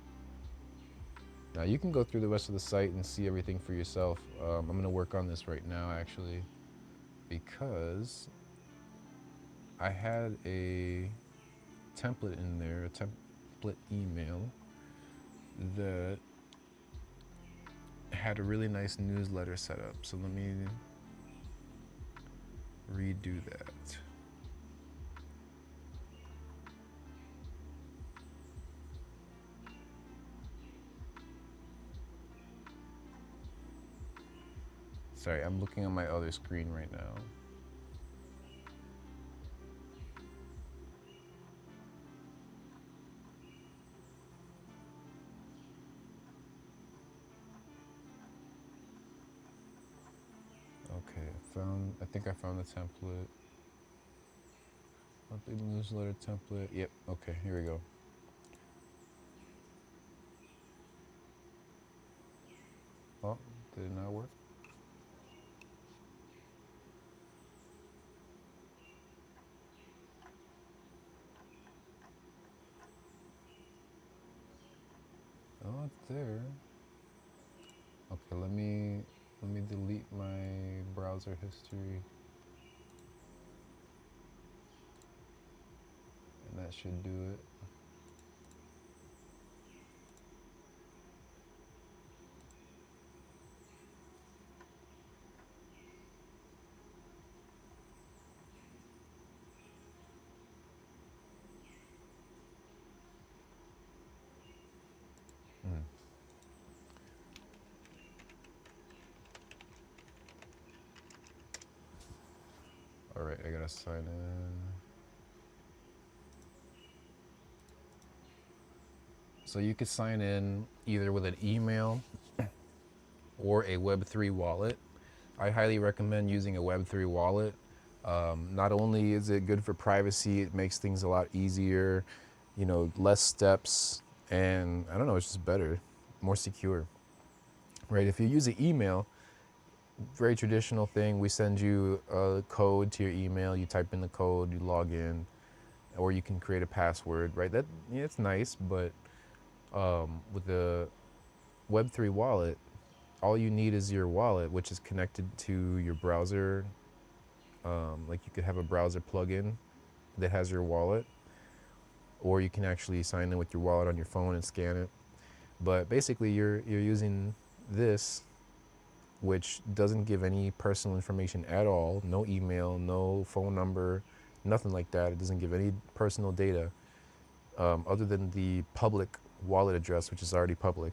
Now you can go through the rest of the site and see everything for yourself. I'm gonna work on this right now actually, because I had a template in there, a template email that had a really nice newsletter set up. So let me redo that. Sorry, I'm looking on my other screen right now. Okay, I think I found the template. Monthly newsletter template. Yep, okay, here we go. Oh, did it not work? Oh, it's there. Okay, let me delete my browser history. And that should do it. Mm. All right, I gotta sign in. So you could sign in either with an email or a Web3 wallet. I highly recommend using a Web3 wallet. Not only is it good for privacy, it makes things a lot easier, less steps, and I don't know, it's just better, more secure, right? If you use an email, very traditional thing, we send you a code to your email, you type in the code, you log in, or you can create a password, right? It's nice, but with the Web3 wallet, all you need is your wallet, which is connected to your browser. Like you could have a browser plugin that has your wallet, or you can actually sign in with your wallet on your phone and scan it. But basically, you're using this, which doesn't give any personal information at all. No email, no phone number, nothing like that. It doesn't give any personal data other than the public wallet address, which is already public.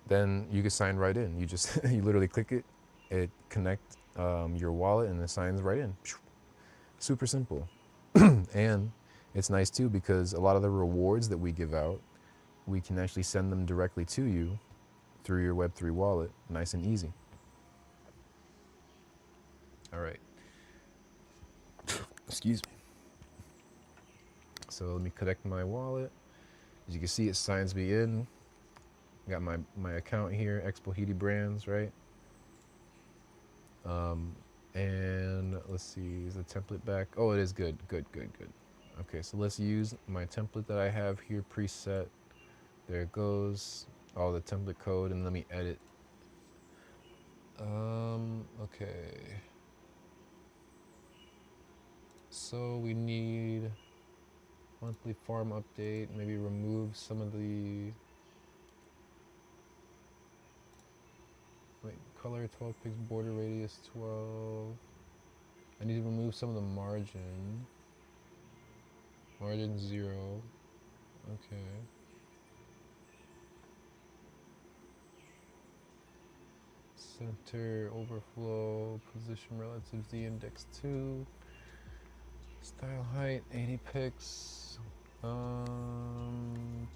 Then you can sign right in. You just you literally click it, it connect your wallet, and it signs right in. Super simple. And it's nice too because a lot of the rewards that we give out, we can actually send them directly to you through your Web3 wallet. Nice and easy. All right. Excuse me. So let me connect my wallet. As you can see, it signs me in. Got my account here, Expo Brands, right? And let's see, is the template back? Oh, it is good. Okay, so let's use my template that I have here preset. There it goes. All the template code, and let me edit. Okay. So we need monthly farm update, maybe remove some of the, wait, color 12 pixel, border radius 12. I need to remove some of the margin. Margin 0. Okay. Center, overflow, position relative to the index 2. Style height, 80 pixels. I'm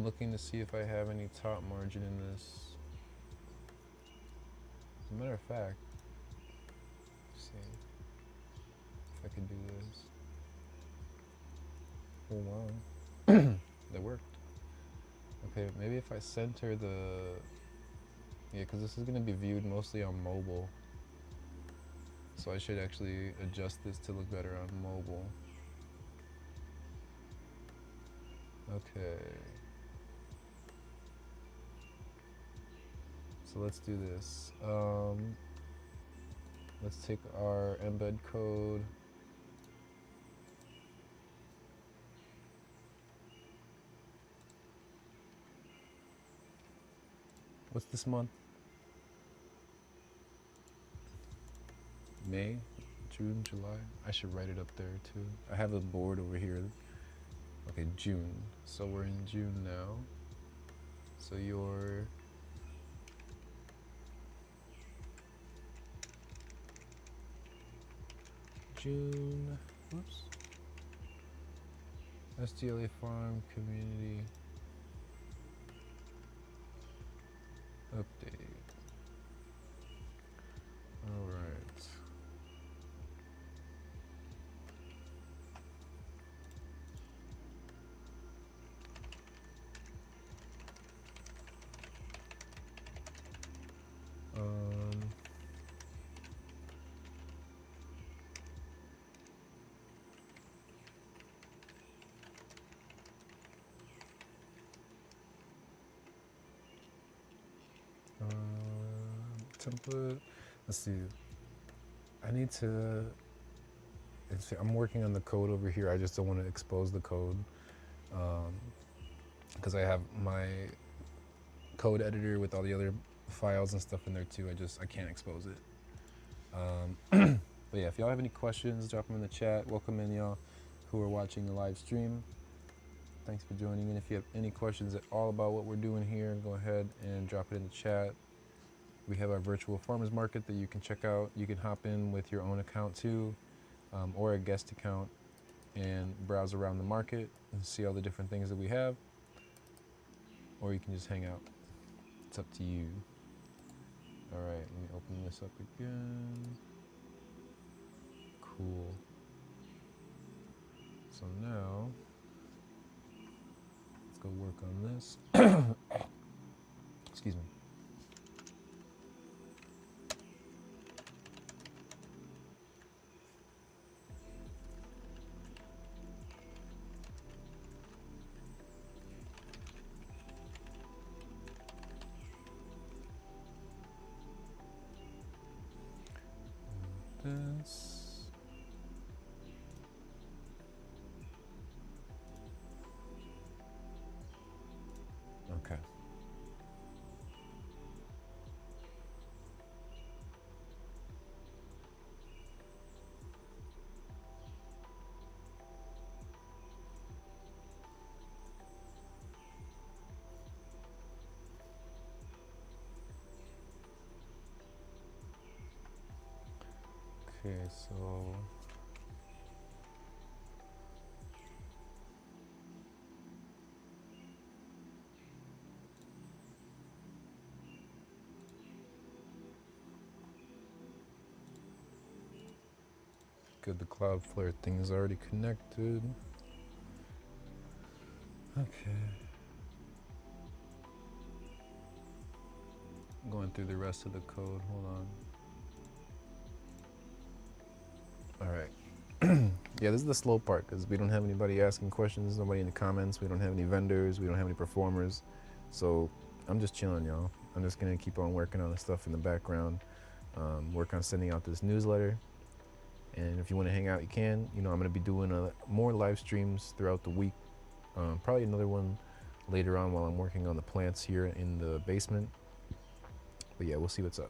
looking to see if I have any top margin in this. As a matter of fact, let's see if I can do this. Oh wow, that worked. Okay, maybe if I center the, yeah, because this is going to be viewed mostly on mobile. So I should actually adjust this to look better on mobile. Okay. So let's do this. Let's take our embed code. What's this month? May, June, July. I should write it up there too. I have a board over here. Okay, June. So we're in June now. So you're June, whoops. SDLA Farm Community Update. All right. Template. Let's see. I need to. I'm working on the code over here. I just don't want to expose the code because I have my code editor with all the other files and stuff in there too. I can't expose it. But yeah, if y'all have any questions, drop them in the chat. Welcome in y'all who are watching the live stream. Thanks for joining in. If you have any questions at all about what we're doing here, go ahead and drop it in the chat. We have our virtual farmers market that you can check out. You can hop in with your own account too, or a guest account, and browse around the market and see all the different things that we have. Or you can just hang out. It's up to you. All right, let me open this up again. Cool. So now, let's go work on this. Excuse me. This. Okay. Okay, so good, the Cloudflare thing is already connected. Okay. Going through the rest of the code, hold on. All right. Yeah, this is the slow part because we don't have anybody asking questions, nobody in the comments, we don't have any vendors, we don't have any performers. So I'm just chilling, y'all. I'm just gonna keep on working on the stuff in the background, work on sending out this newsletter. And if you want to hang out, you can. You know, I'm gonna be doing more live streams throughout the week. Probably another one later on while I'm working on the plants here in the basement. But yeah, we'll see what's up.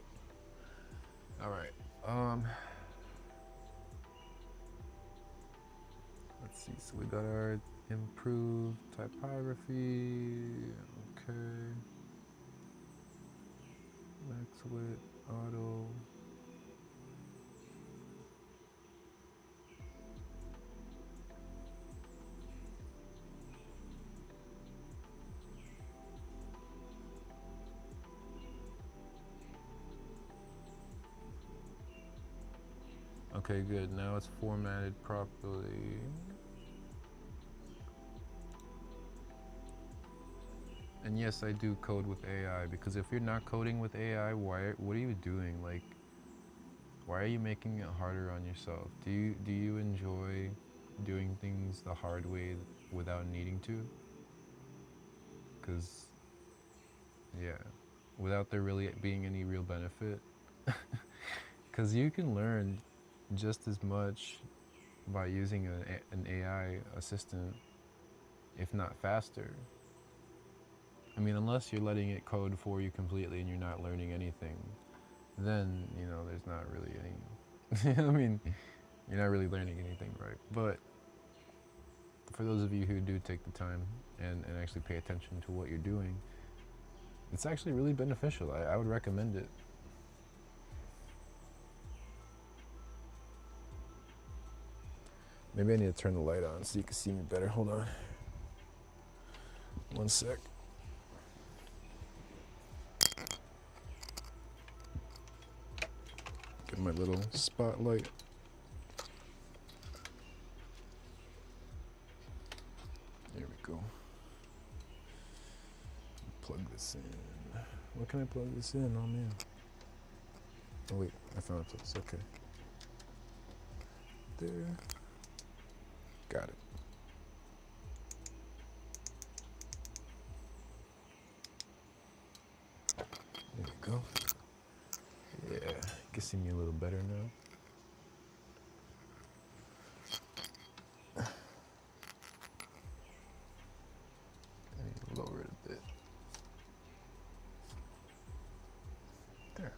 All right. Um, let's see. So we got our improved typography. Okay. Max width, auto. Okay, good. Now it's formatted properly. And yes, I do code with AI, because if you're not coding with AI, what are you doing? Like, why are you making it harder on yourself? Do you enjoy doing things the hard way without needing to? Cuz yeah, without there really being any real benefit. Cuz you can learn just as much by using an AI assistant, if not faster. I mean, unless you're letting it code for you completely and you're not learning anything, then, you know, there's not really any, I mean, you're not really learning anything, right? But for those of you who do take the time and actually pay attention to what you're doing, it's actually really beneficial. I would recommend it. Maybe I need to turn the light on so you can see me better. Hold on. One sec. Get my little spotlight. There we go. Plug this in. What can I plug this in? Oh man. Oh wait, I found a place. Okay. There. Got it. There we go. Yeah, you can see me a little better now. Let me lower it a bit. There.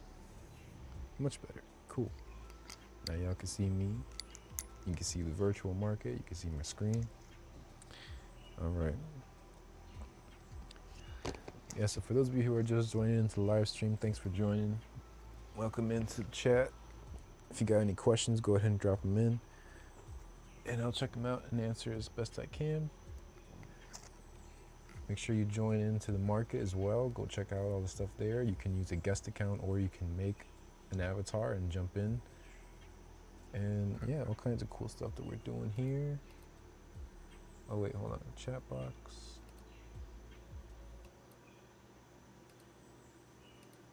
Much better. Cool. Now y'all can see me. You can see the virtual market. You can see my screen. All right. Yeah, so for those of you who are just joining into the live stream, thanks for joining. Welcome into the chat. If you got any questions, go ahead and drop them in, and I'll check them out and answer as best I can. Make sure you join into the market as well. Go check out all the stuff there. You can use a guest account, or you can make an avatar and jump in. And yeah, all kinds of cool stuff that we're doing here. Oh wait, hold on. Chat box.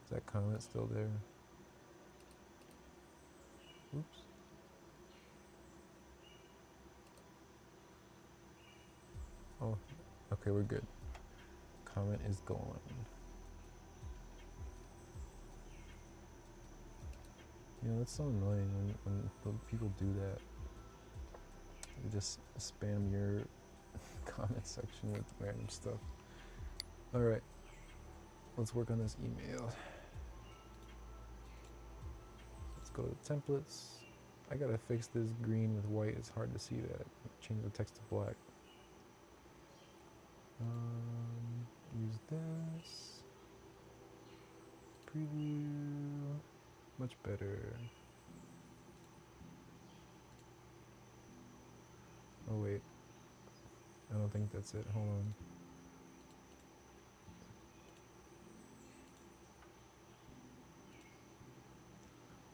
Is that comment still there? Oops. Oh, okay, we're good. Comment is gone. You know, it's so annoying when people do that. They just spam your comment section with random stuff. All right, let's work on this email. Let's go to templates. I gotta fix this green with white. It's hard to see that. Change the text to black. Use this. Preview. Much better. Oh wait. I don't think that's it. Hold on.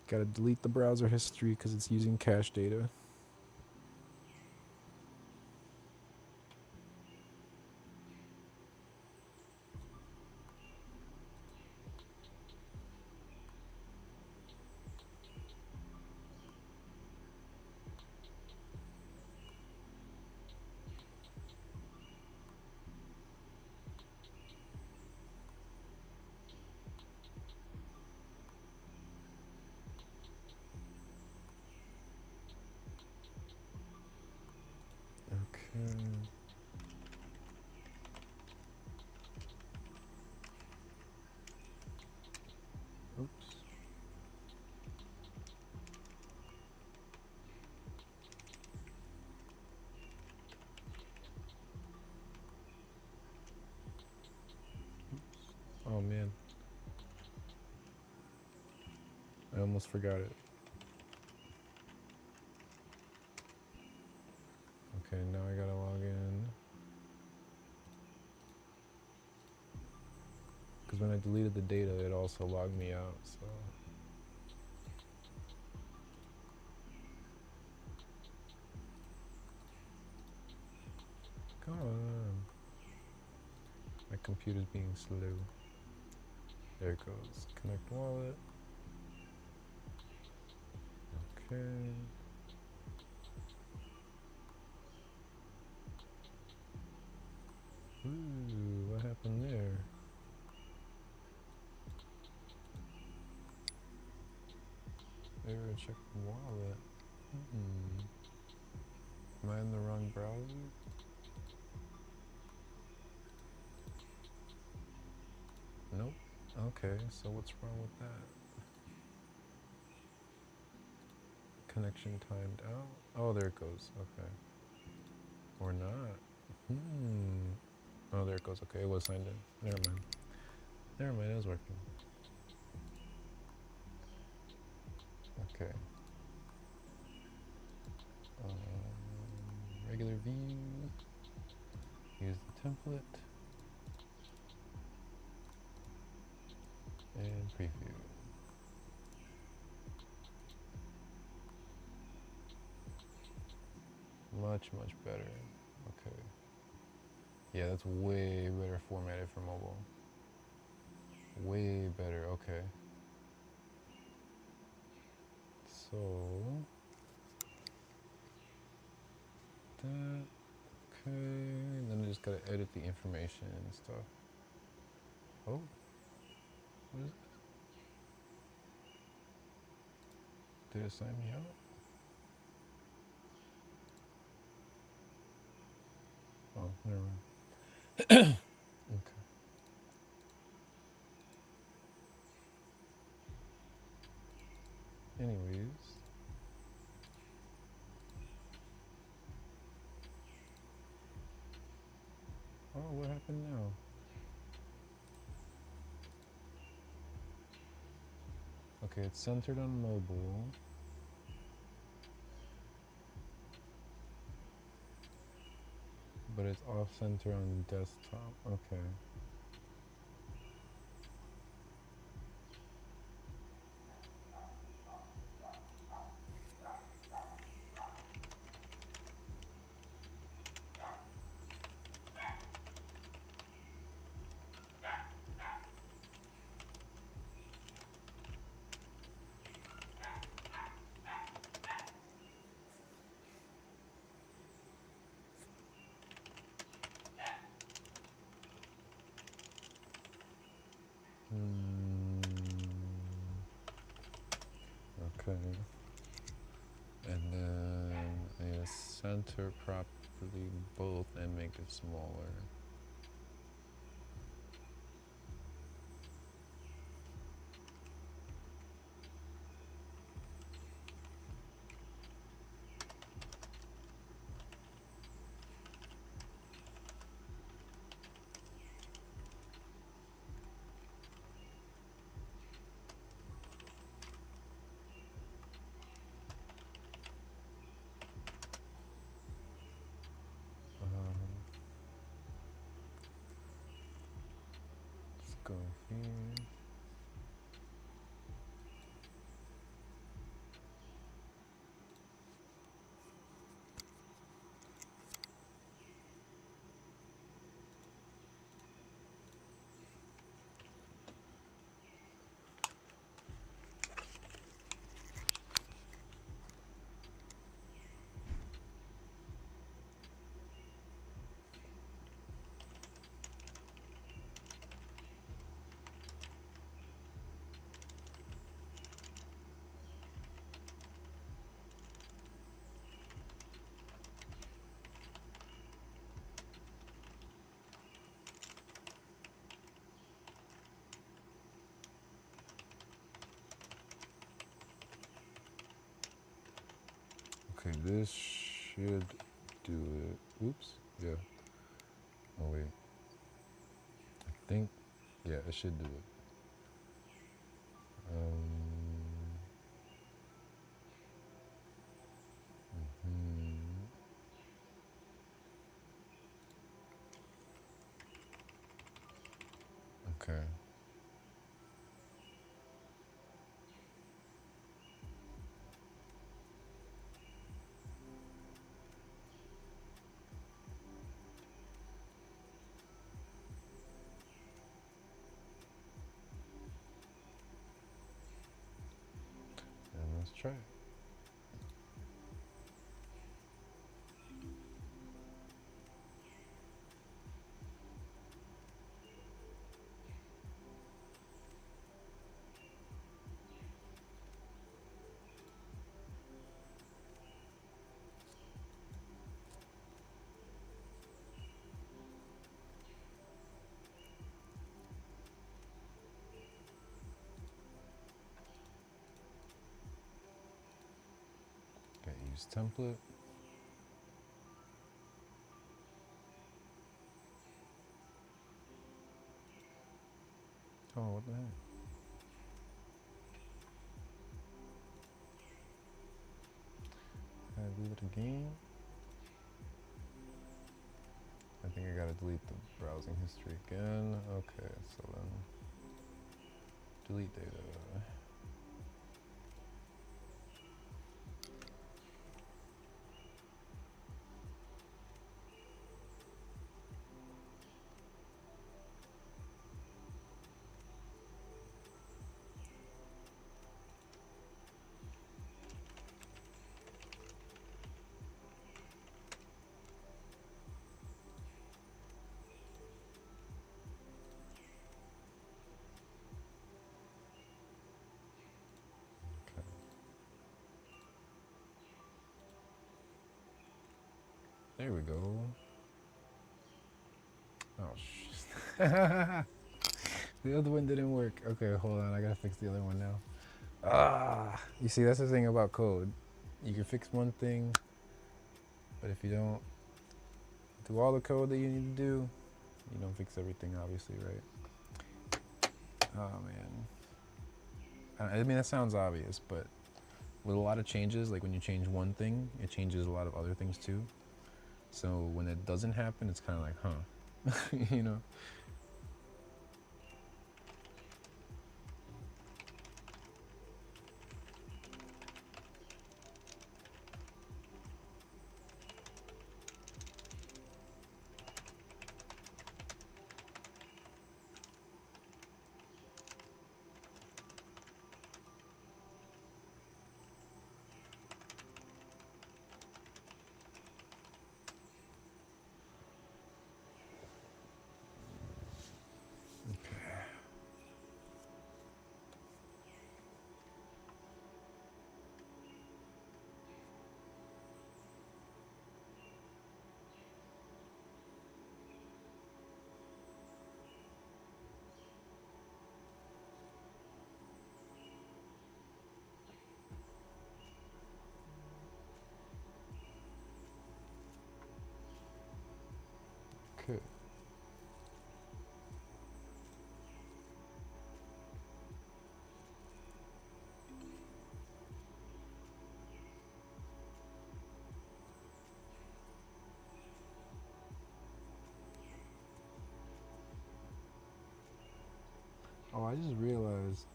Gotta delete the browser history because it's using cache data. I almost forgot it. Okay, now I gotta log in. Because when I deleted the data, it also logged me out, so. Come on. My computer's being slow. There it goes. Connect wallet. Okay. Ooh, what happened there? Error check wallet. Am I in the wrong browser? Nope. Okay, so what's wrong with that? Connection timed out? Oh, there it goes. Okay. Or not. Oh, there it goes. Okay, it was signed in. Never mind. Never mind, it was working. Okay. Regular view. Use the template. And preview. Much better. Okay. Yeah, that's way better formatted for mobile. Way better, okay. So, that, okay. Then I just gotta edit the information and stuff. Oh, what is it? Did it sign me out? Oh, never mind. Okay. Anyways. Oh, what happened now? Okay, it's centered on mobile. But it's off center on desktop. Okay. Okay. And then I center properly both and make it smaller. Let's go here. Okay, this should do it. Oops. Yeah. Oh wait. I think. Yeah, it should do it. Okay. And let's try it. Okay, use template. Oh, what the heck? Can I do it again? I think I gotta delete the browsing history again. Okay, so then delete data. Okay. There we go. Oh, shit. The other one didn't work. Okay, hold on. I gotta fix the other one now. Ah, you see, that's the thing about code. You can fix one thing, but if you don't do all the code that you need to do, you don't fix everything, obviously, right? Oh, man. I mean, that sounds obvious, but with a lot of changes, like when you change one thing, it changes a lot of other things too. So when it doesn't happen, it's kind of like, huh, you know? Okay. Oh, I just realized.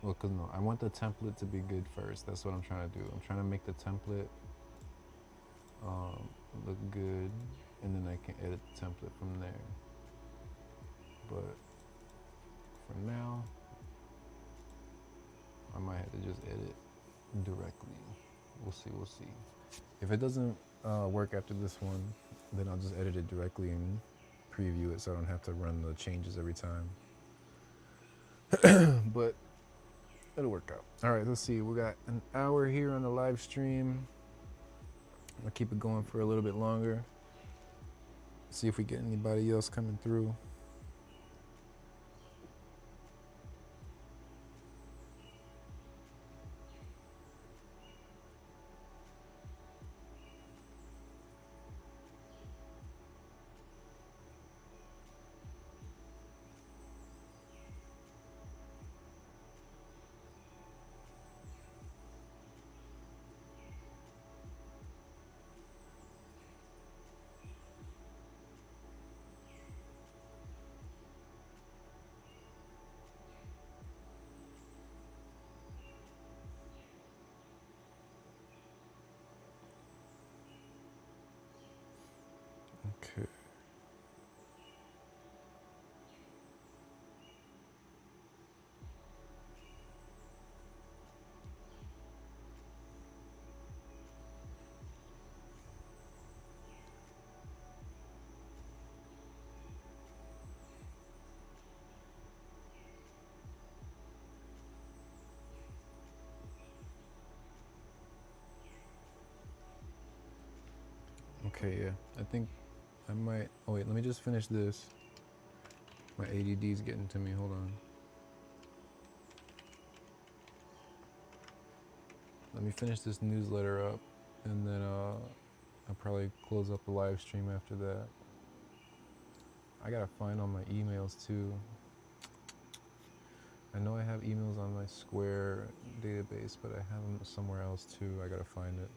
Well, cause no, I want the template to be good first. That's what I'm trying to do. I'm trying to make the template look good, and then I can edit the template from there. But for now, I might have to just edit directly. We'll see. We'll see. If it doesn't work after this one, then I'll just edit it directly and preview it, so I don't have to run the changes every time. But it'll work out. All right, let's see. We got an hour here on the live stream. I'll keep it going for a little bit longer. See if we get anybody else coming through. Okay, yeah. I think I might. Oh wait, let me just finish this. My ADD's getting to me. Hold on. Let me finish this newsletter up, and then I'll probably close up the live stream after that. I gotta find all my emails too. I know I have emails on my Square database, but I have them somewhere else too. I gotta find it.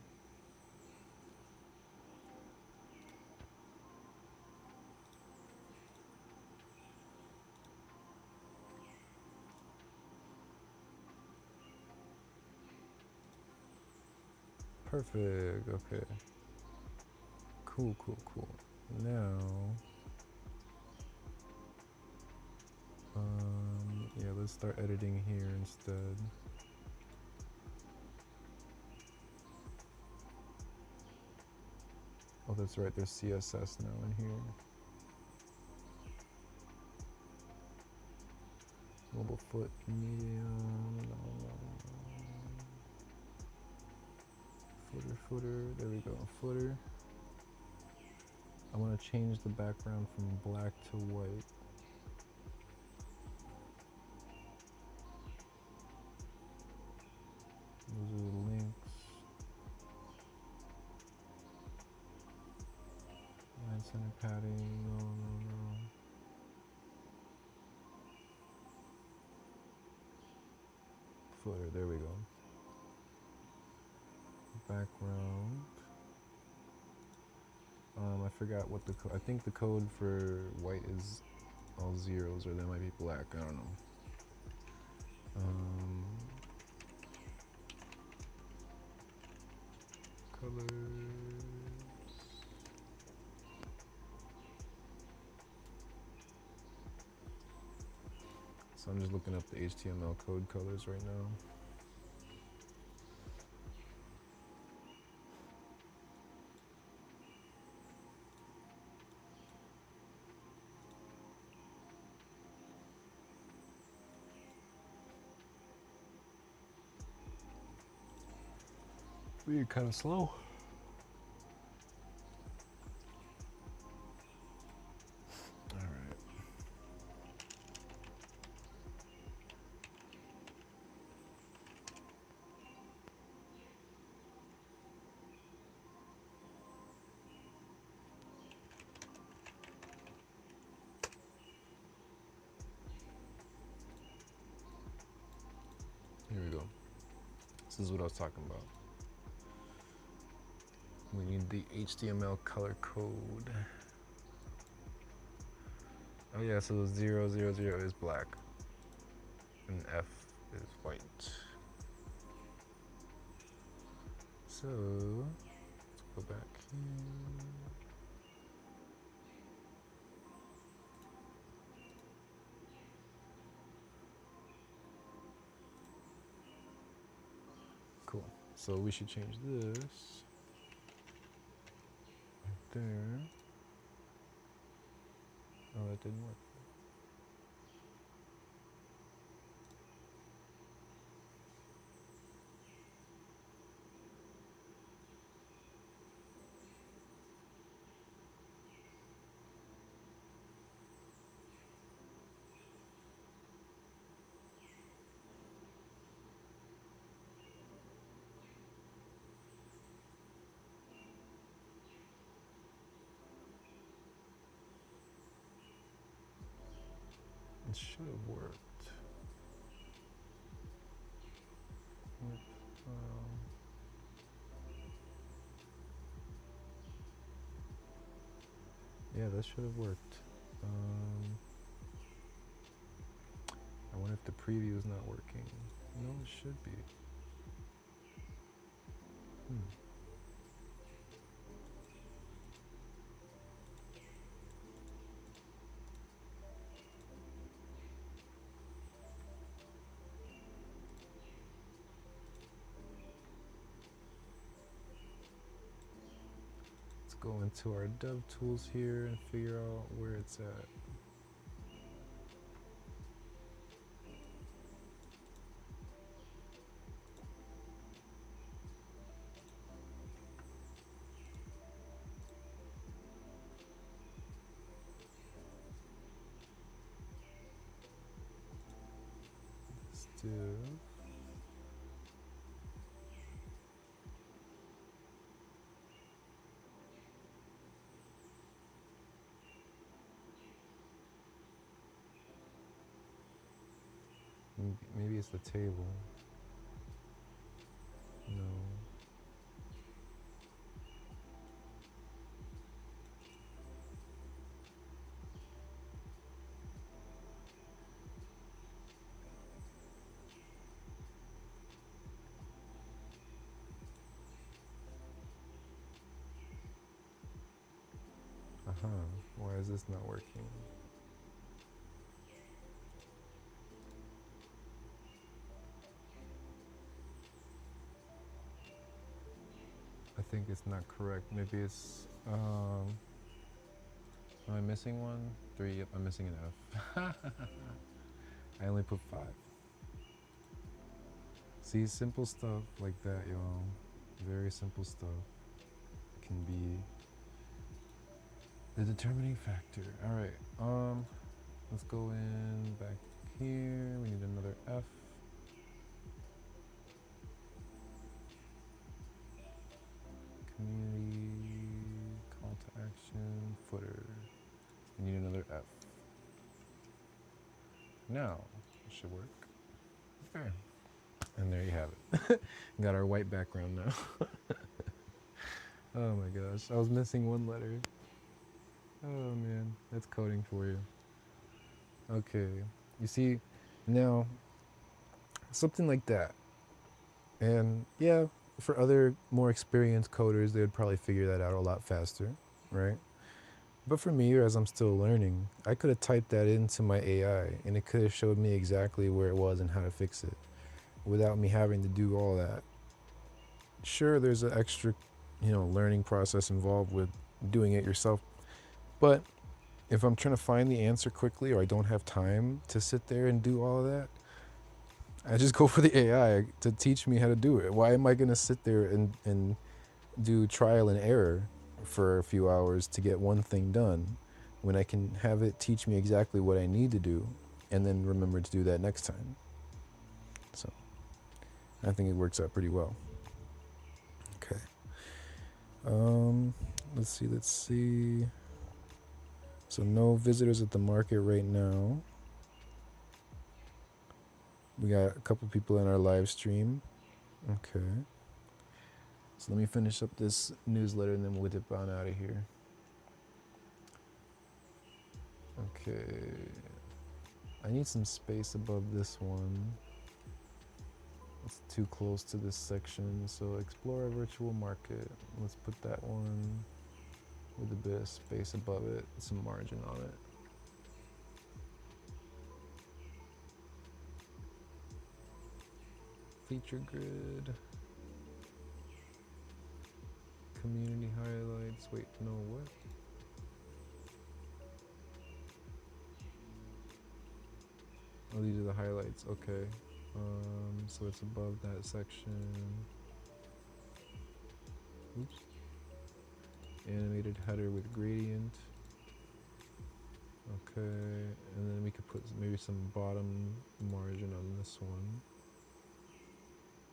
Perfect. Okay. Cool. Now, yeah, let's start editing here instead. Oh, that's right. There's CSS now in here. Mobile foot medium. Footer. There we go. Footer. I want to change the background from black to white. Those are the links. Line center padding. No. Footer. There we go. Background. I forgot what the code. I think the code for white is all zeros, or that might be black. I don't know. Colors. So I'm just looking up the HTML code colors right now. We're kind of slow. All right. Here we go. This is what I was talking about. We need the HTML color code. Oh yeah, so 000 is black and F is white. So let's go back here. Cool. So we should change this right there. Oh, that didn't work. It should have worked. Yeah, that should have worked. I wonder if the preview is not working. No, it should be. Let's go into our dev tools here and figure out where it's at. div. Maybe it's the table. No. Why is this not working? I think it's not correct. Maybe it's, am I missing one? 3, yep, I'm missing an F. I only put 5. See, simple stuff like that, y'all. Very simple stuff can be the determining factor. All right, let's go in back here. We need another F. Community, call to action, footer. We need another F. Now, it should work. Okay. And there you have it. Got our white background now. Oh my gosh, I was missing one letter. Oh man, that's coding for you. Okay, you see, now, something like that. And yeah, for other more experienced coders, they would probably figure that out a lot faster, right? But for me, as I'm still learning, I could have typed that into my AI and it could have showed me exactly where it was and how to fix it without me having to do all that. Sure, there's an extra, learning process involved with doing it yourself. But if I'm trying to find the answer quickly or I don't have time to sit there and do all of that, I just go for the AI to teach me how to do it. Why am I going to sit there and do trial and error for a few hours to get one thing done when I can have it teach me exactly what I need to do and then remember to do that next time? So I think it works out pretty well. Okay. Let's see. So no visitors at the market right now. We got a couple people in our live stream. Okay. So let me finish up this newsletter and then we'll dip on out of here. Okay. I need some space above this one. It's too close to this section. So explore a virtual market. Let's put that one with a bit of space above it, some margin on it. Feature grid. Community highlights. Wait, no, what? Oh, these are the highlights. Okay. So it's above that section. Oops. Animated header with gradient. Okay, and then we could put maybe some bottom margin on this one.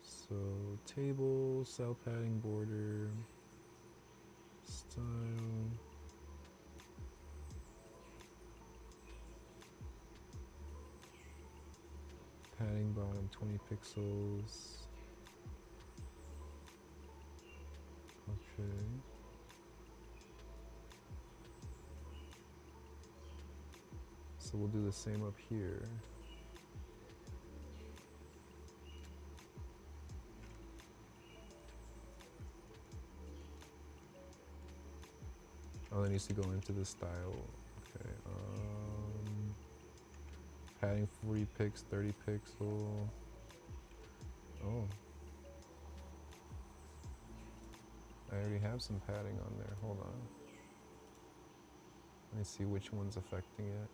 So table, cell padding border, style. Padding bottom 20 pixels. Okay. So we'll do the same up here. Oh, that needs to go into the style. Okay. Padding 40 pix, 30 pixel. Oh. I already have some padding on there. Hold on. Let me see which one's affecting it.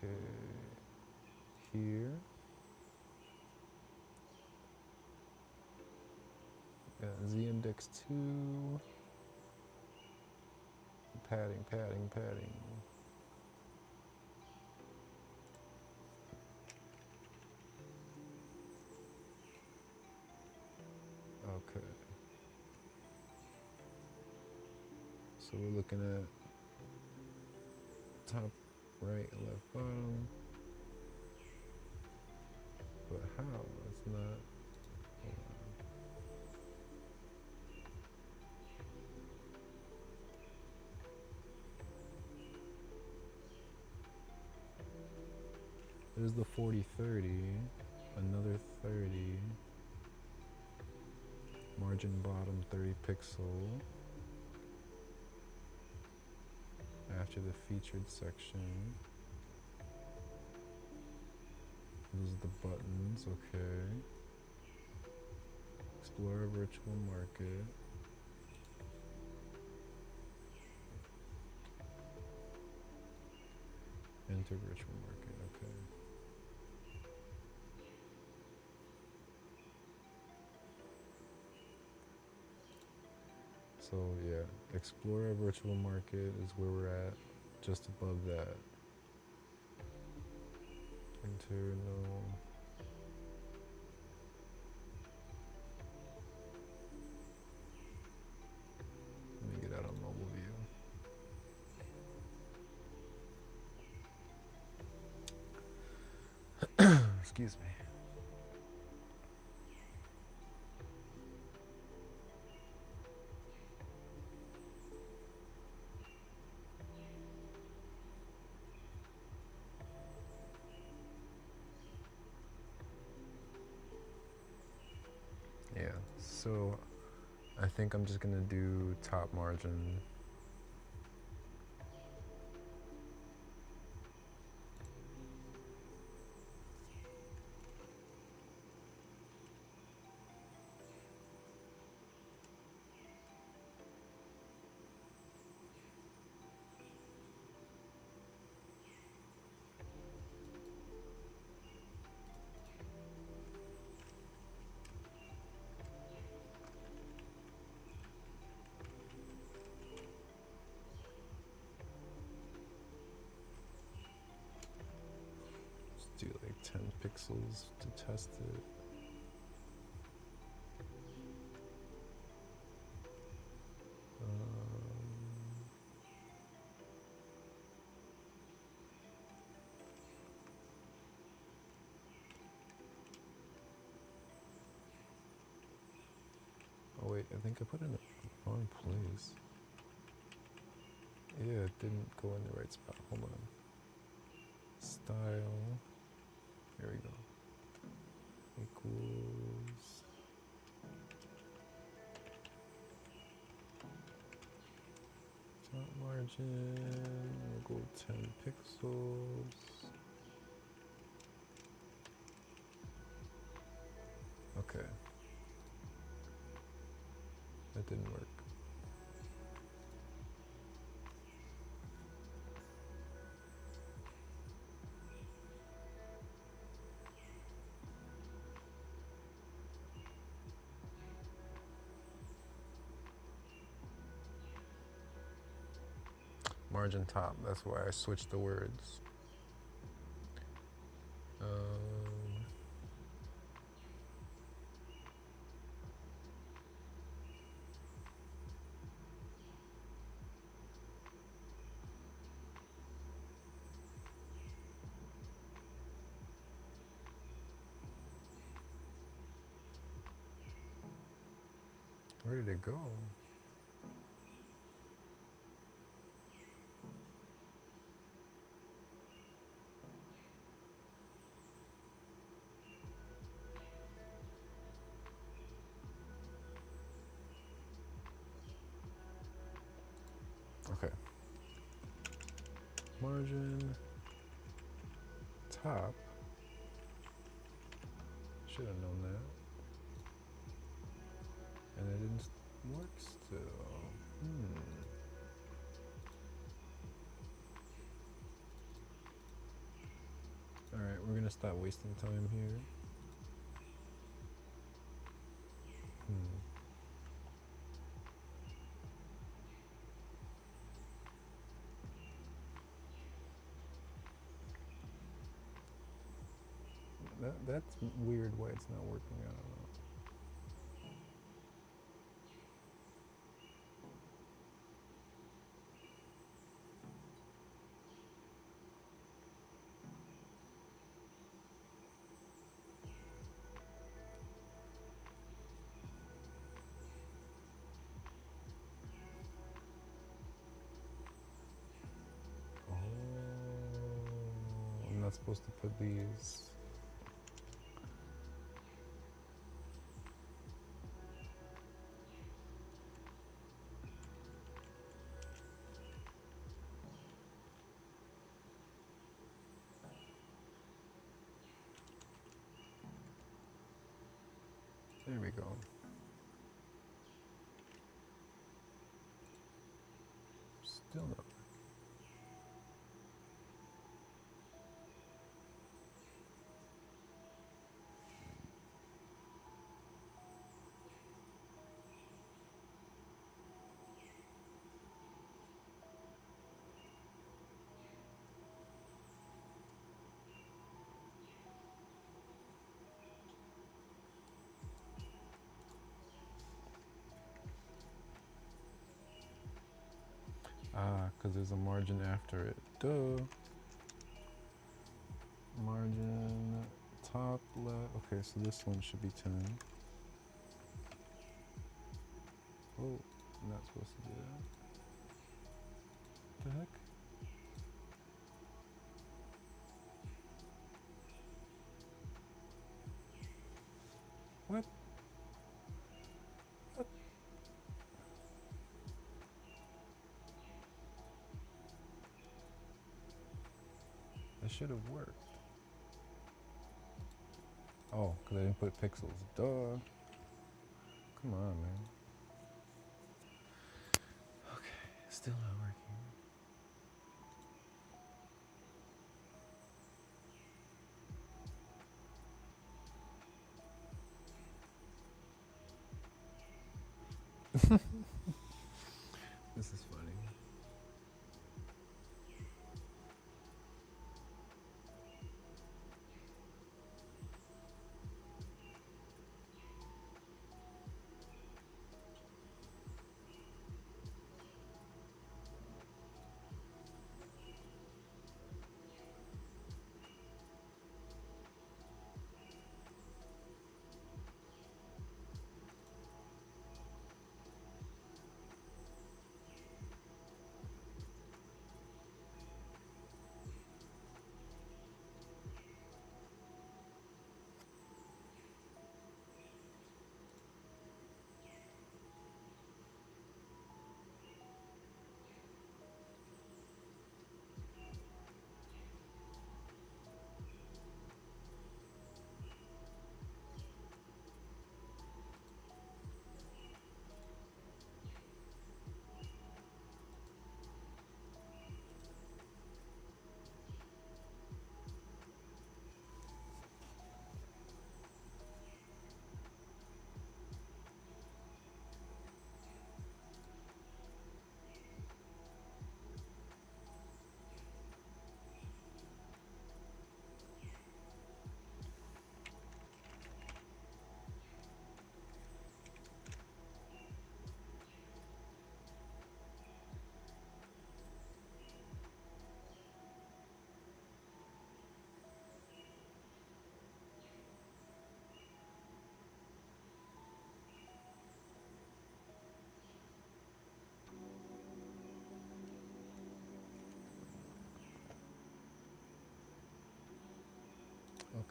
Okay. Here. Got Z index 2. Padding. So we're looking at top right and left bottom. But how? It's not. Hold on. There's the 40-30, another 30, margin bottom 30 pixel. After the featured section. Those are the buttons, okay. Explore a virtual market. Enter virtual market, okay. So yeah, explore a virtual market is where we're at, just above that. Enter, no. Let me get out on mobile view. Excuse me. Yeah, so I think I'm just gonna do top margin. Let's do like 10 pixels to test it. Oh wait, I think I put it in the wrong place. Yeah, it didn't go in the right spot. Hold on. Style. There we go. Equals. Top margin. We'll go 10 pixels. Okay. That didn't work. Margin top, that's why I switched the words. Where did it go? Okay. Margin top. Should have known that. And it didn't work still. Alright, we're gonna stop wasting time here. That's weird why it's not working. I don't know. not supposed to put these. There we go. Still not. Because there's a margin after it. Duh. Margin, top left. Okay, so this one should be 10. Oh, I'm not supposed to do that. What the heck? What? What? That should have worked. Oh, because I didn't put pixels. Duh. Come on, man. Okay, still not working. This is funny.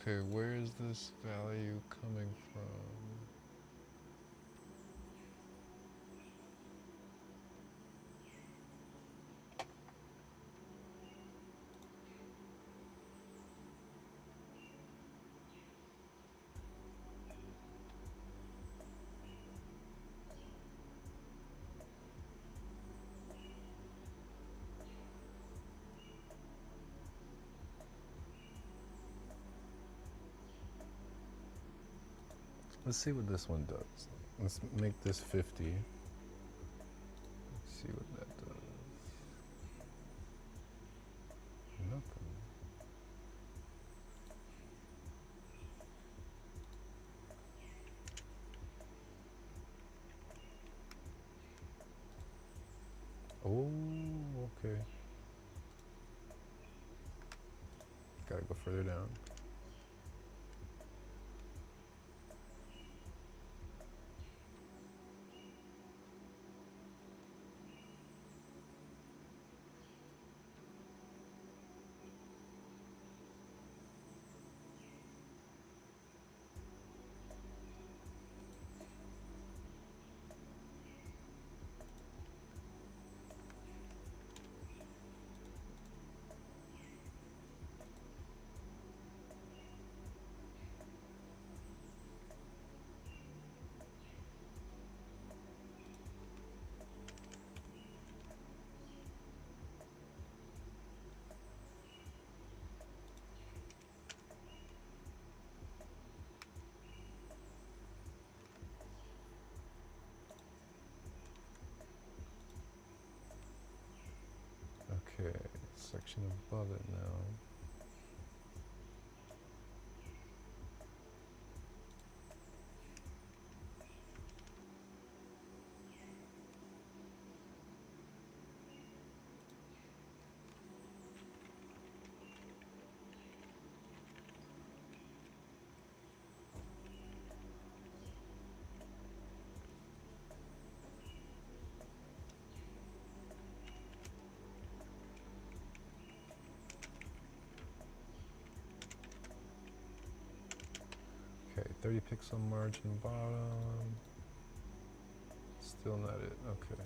Okay, where is this value coming from? Let's see what this one does. Let's make this 50. Let's see what that does. Nothing. Oh, okay. Gotta go further down. section above it now. Okay, 30 pixel margin bottom. Still not it, okay.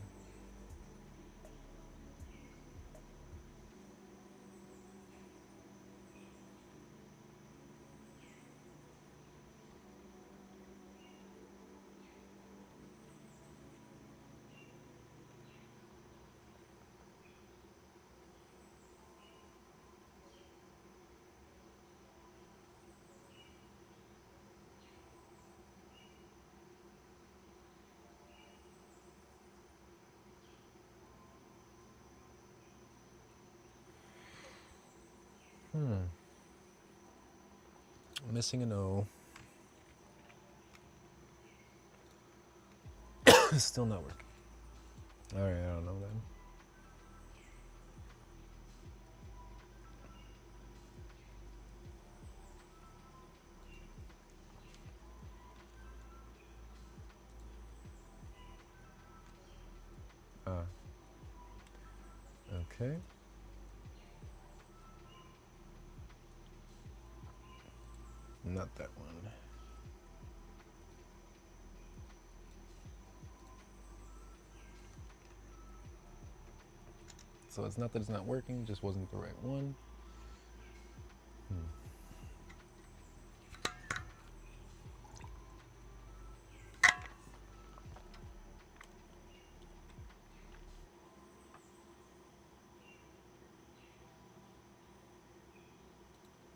Missing an O. Still not working. Alright, I don't know then. Okay. Not that one. So it's not that it's not working, just wasn't the right one.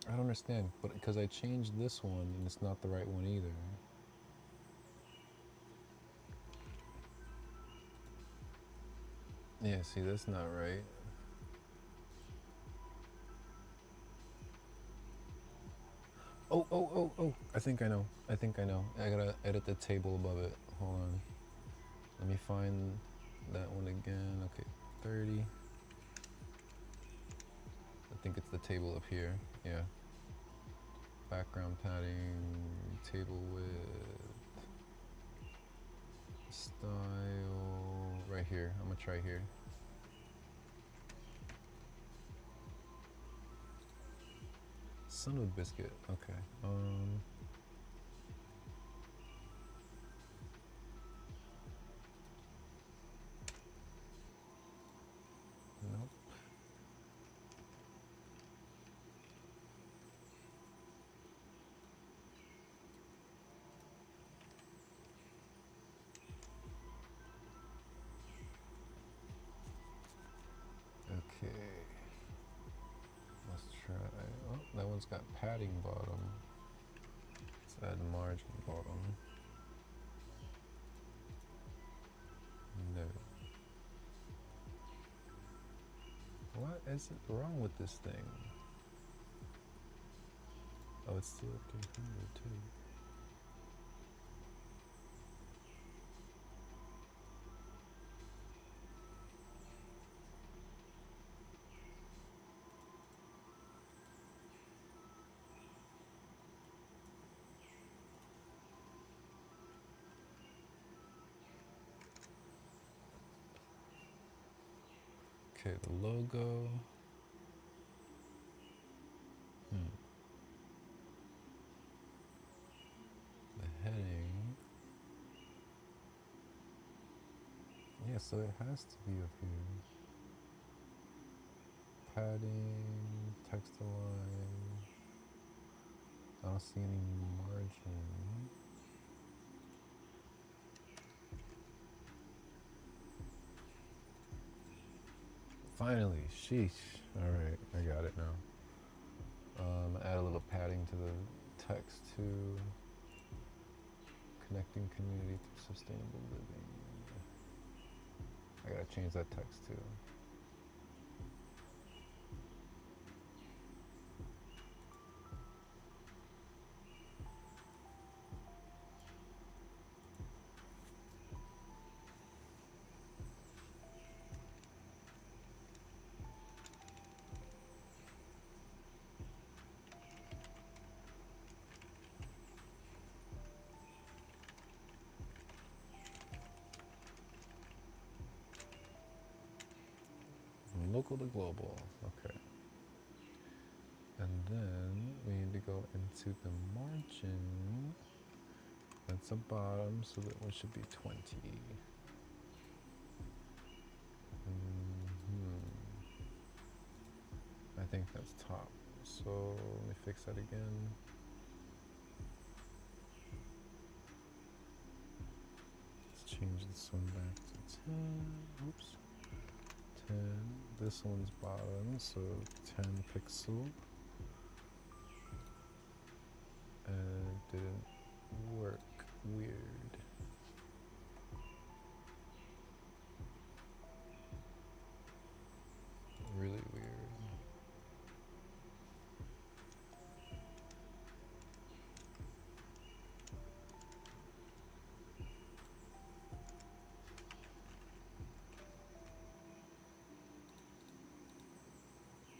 I don't understand, but because I changed this one and it's not the right one either. Yeah, see, that's not right. Oh, I think I know. I gotta edit the table above it. Hold on. Let me find that one again. Okay, 30. I think it's the table up here. Yeah. Background padding, table width, style, right here. I'm gonna try here. Son of a biscuit. Okay. Nope. Okay. Let's try. Oh, that one's got padding bottom. Let's add margin bottom. No. What is it wrong with this thing? Oh, it's still at 300 too. Okay, the logo. The heading. Yeah, so it has to be up here. Padding, text align. I don't see any margin. Finally, sheesh. All right, I got it now. Add a little padding to the text too. Connecting community to sustainable living. I gotta change that text too. local to global. Okay. And then we need to go into the margin. That's a bottom, so that one should be 20. I think that's top. So let me fix that again. Let's change this one back to 10. Oops. 10. This one's bottom, so 10 pixel. And it didn't work. Weird. Really weird.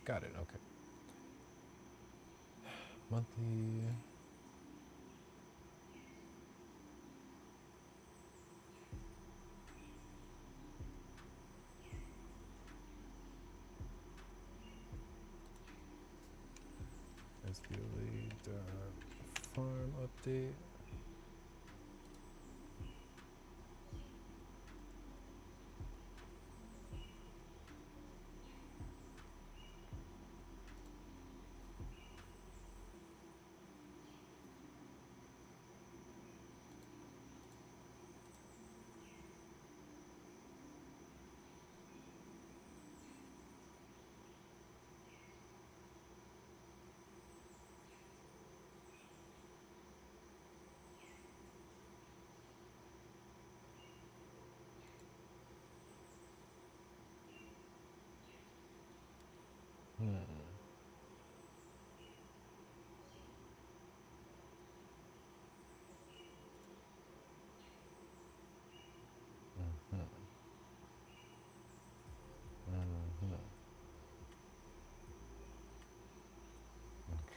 Got it, okay. Monthly. SDLA farm update.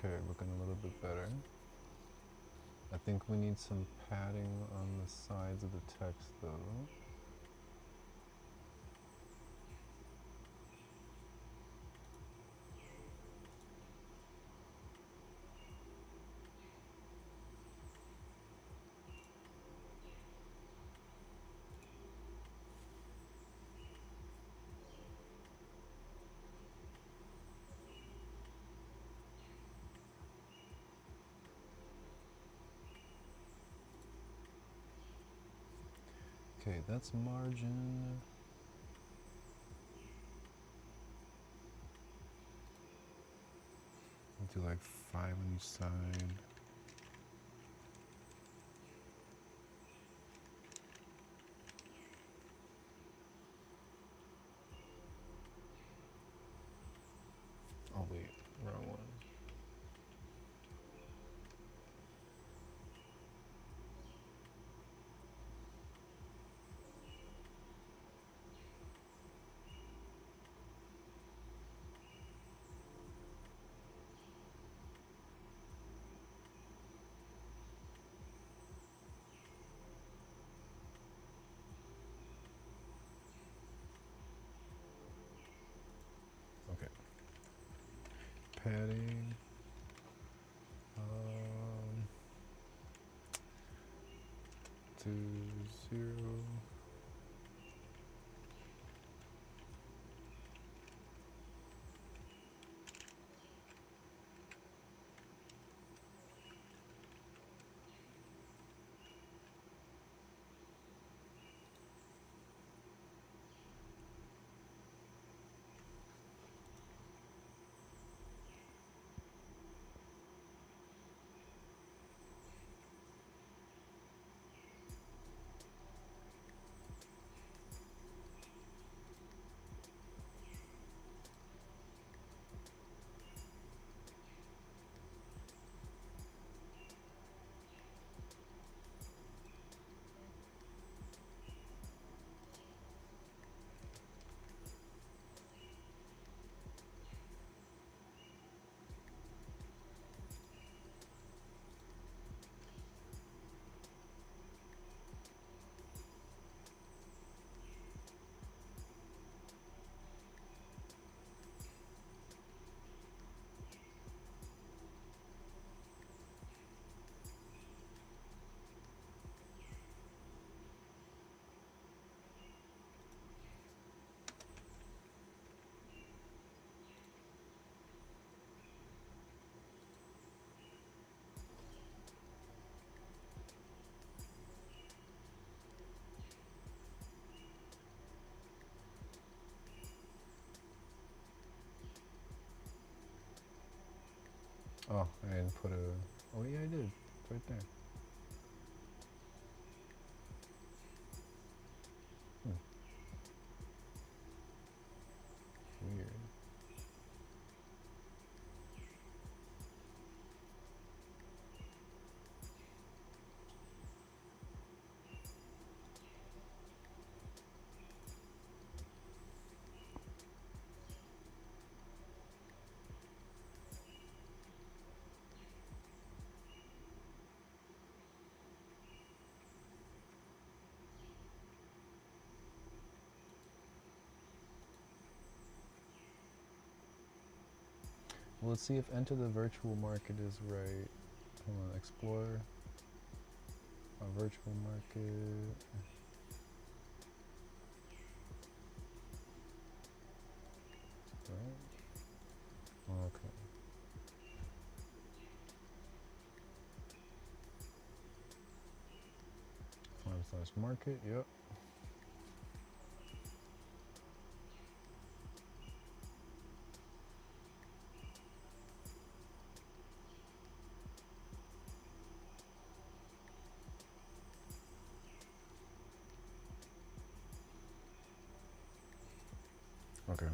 Okay, looking a little bit better. I think we need some padding on the sides of the text though. Okay, that's margin. Do like 5 on each side. Oh wait, wrong one. Okay. Padding. To 0. Oh, I didn't put a. Oh yeah, I did. It's right there. Hmm. Weird. Well, let's see if enter the virtual market is right. Hold on, explore a virtual market. Right? Okay. Farm/market. Yep. Okay.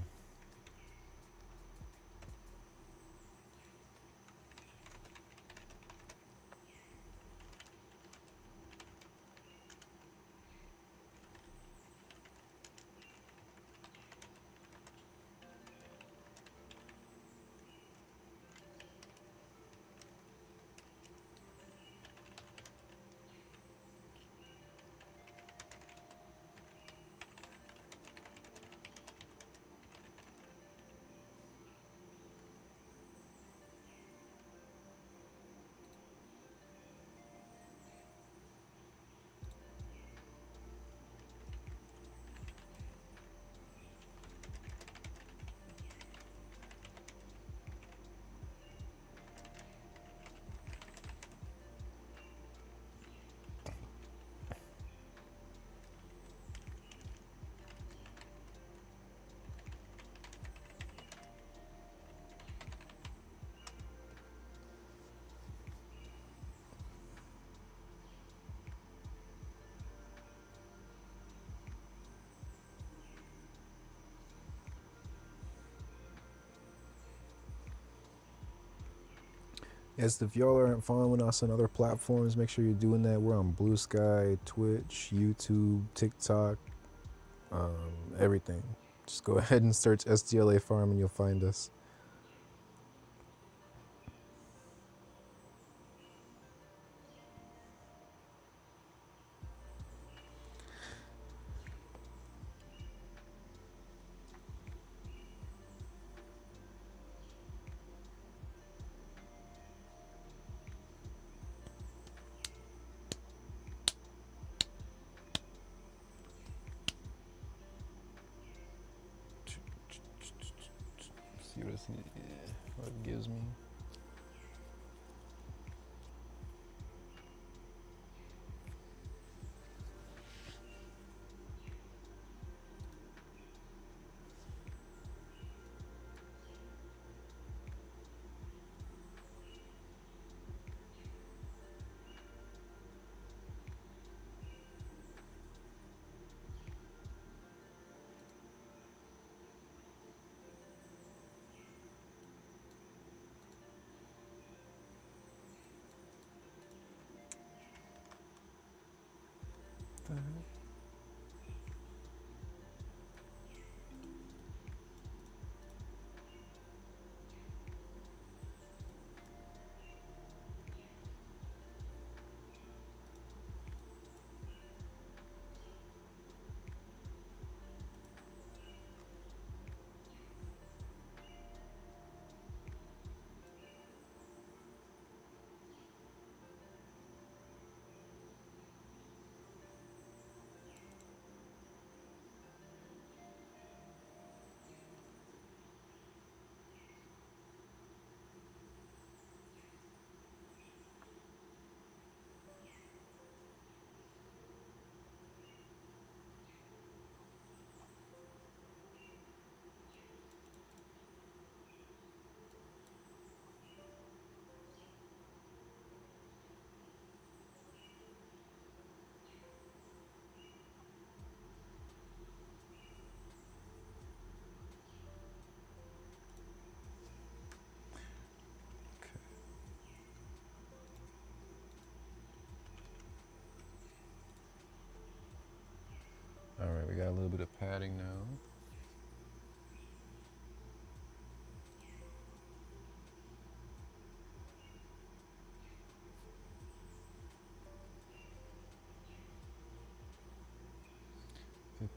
Yes, if y'all aren't following us on other platforms, make sure you're doing that. We're on Blue Sky, Twitch, YouTube, TikTok, everything. Just go ahead and search SDLA Farm and you'll find us. See what it gives me.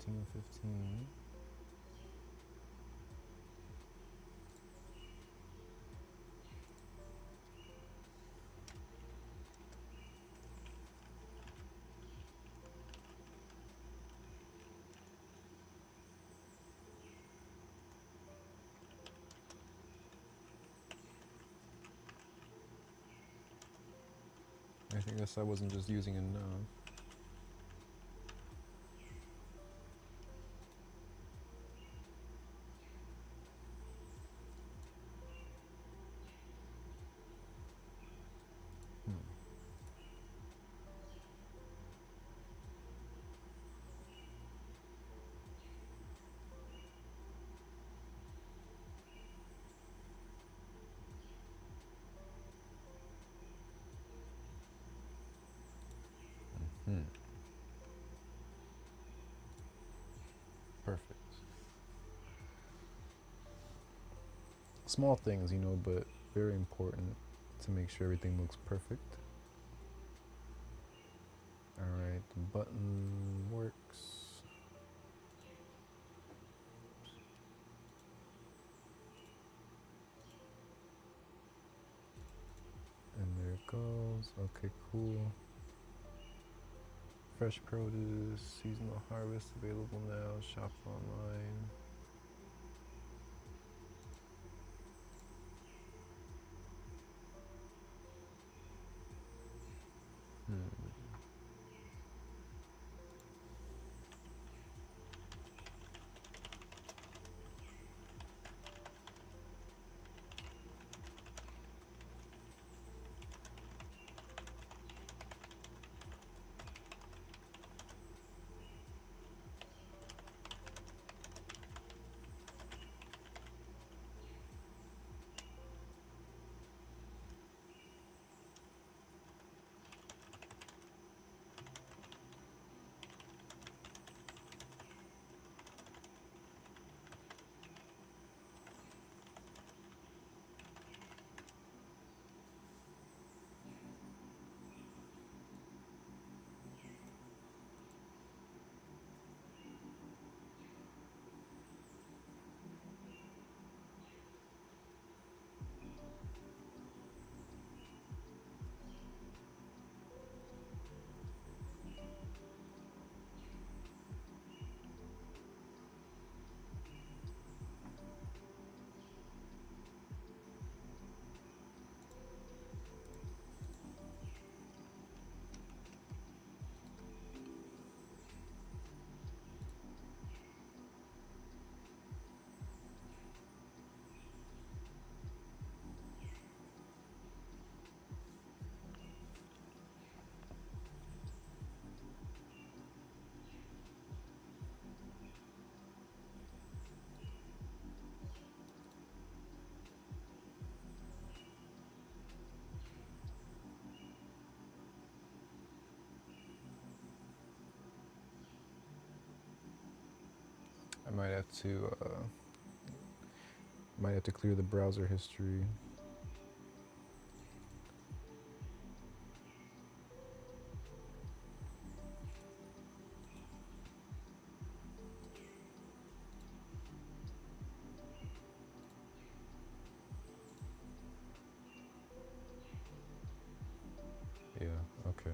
15. I guess I wasn't just using enough. Perfect. Small things, you know, but very important to make sure everything looks perfect. Alright, the button works. And there it goes. Okay, cool. Fresh produce, seasonal harvest available now, shop online. I might have to clear the browser history. Yeah, okay.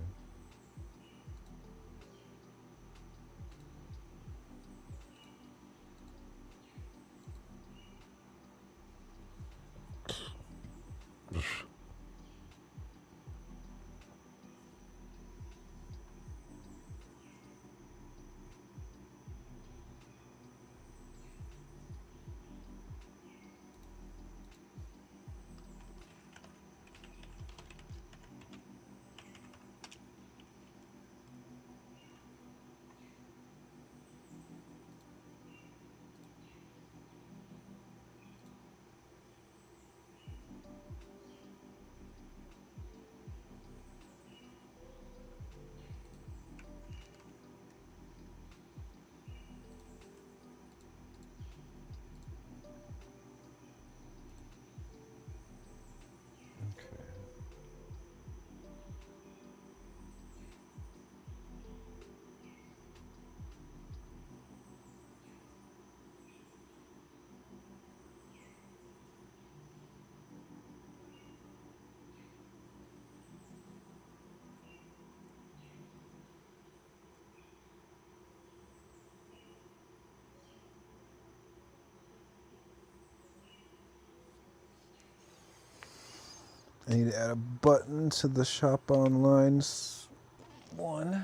I need to add a button to the shop online one.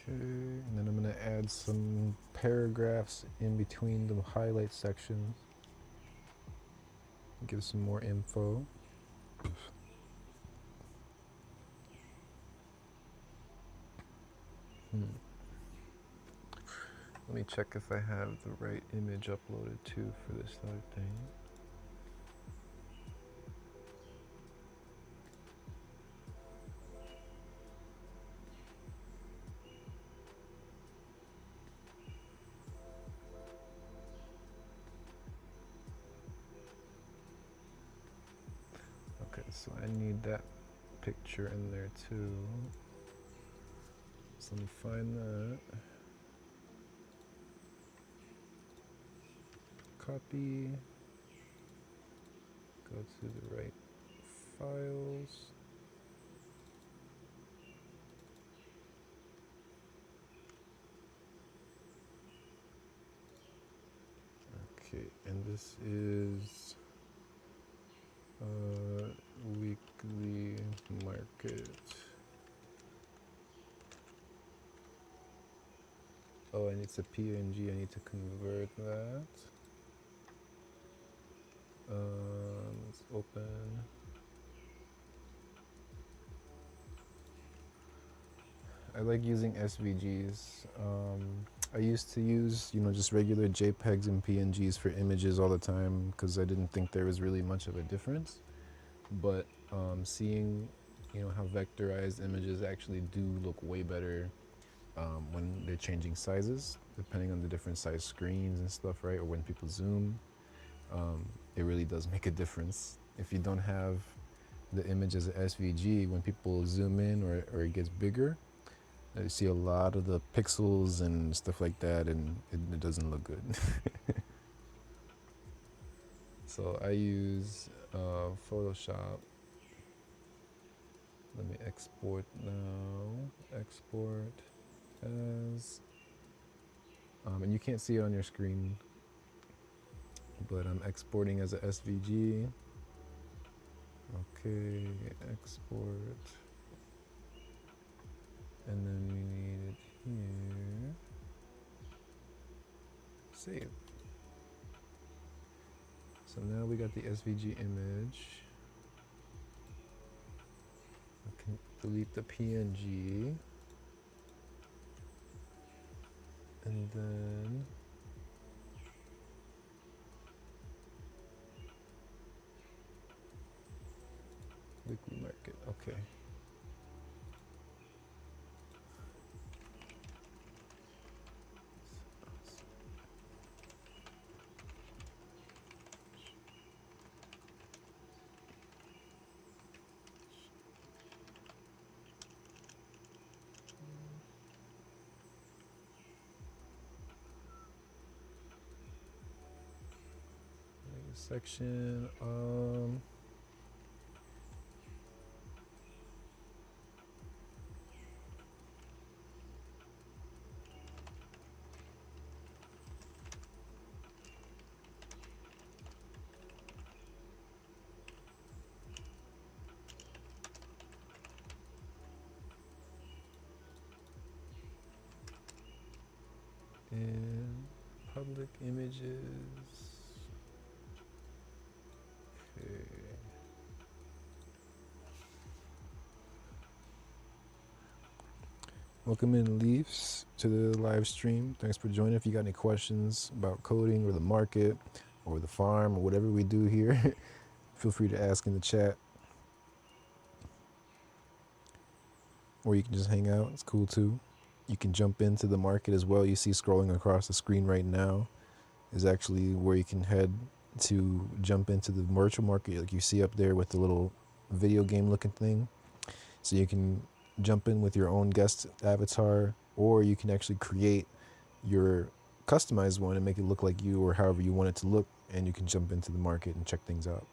Okay, and then I'm going to add some paragraphs in between the highlight sections. Give some more info. Let me check if I have the right image uploaded too for this other thing. Okay, so I need that picture in there too. So let me find that. Copy. Go to the right files. Okay, and this is weekly market. Oh, and it's a PNG. I need to convert that. Let's open. I like using SVGs. I used to use, just regular JPEGs and PNGs for images all the time because I didn't think there was really much of a difference. But seeing, how vectorized images actually do look way better when they're changing sizes, depending on the different size screens and stuff, right? Or when people zoom, it really does make a difference. If you don't have the image as an SVG, when people zoom in or it gets bigger, you see a lot of the pixels and stuff like that, and it doesn't look good. So I use Photoshop. Let me export now. Export as, and you can't see it on your screen, but I'm exporting as a SVG. Okay, export. And then we need it here. Save. So now we got the SVG image. I can delete the PNG. And then Weekly market. Okay. Section. And public images. Okay. Welcome in, Leafs, to the live stream. Thanks for joining. If you got any questions about coding or the market or the farm or whatever we do here, feel free to ask in the chat. Or you can just hang out. It's cool too. You can jump into the market as well. You see scrolling across the screen right now is actually where you can head to jump into the virtual market, like you see up there with the little video game looking thing. So you can jump in with your own guest avatar, or you can actually create your customized one and make it look like you or however you want it to look, and you can jump into the market and check things out.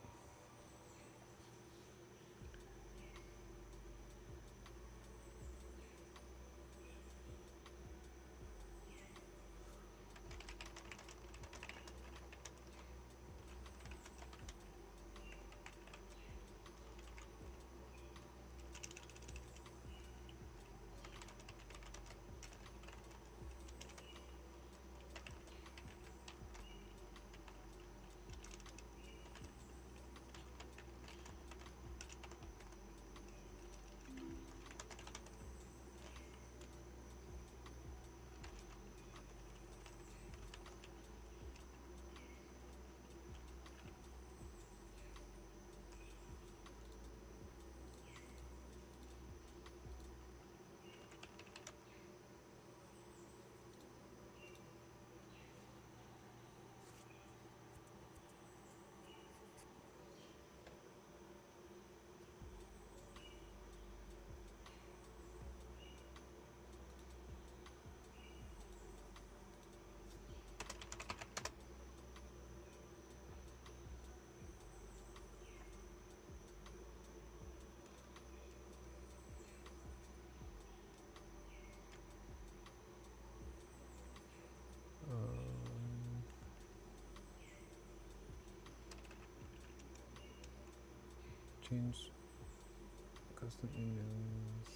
Change custom emails.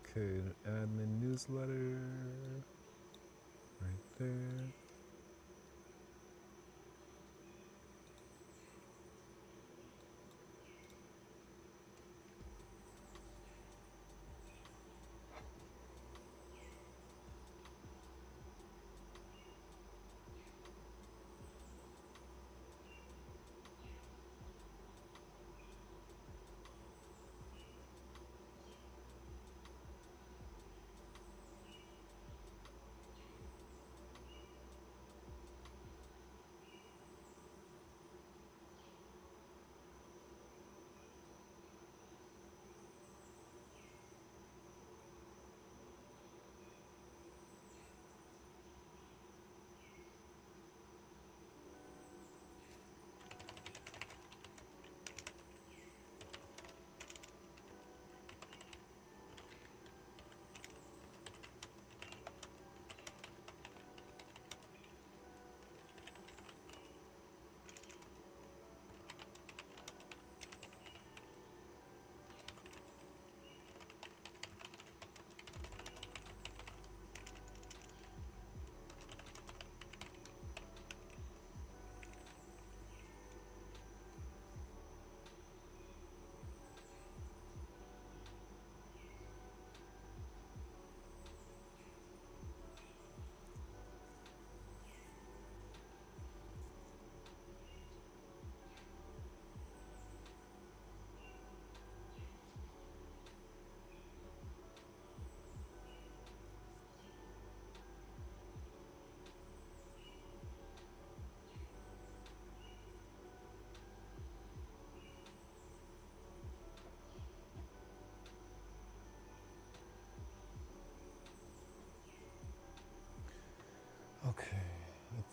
Okay, admin newsletter right there.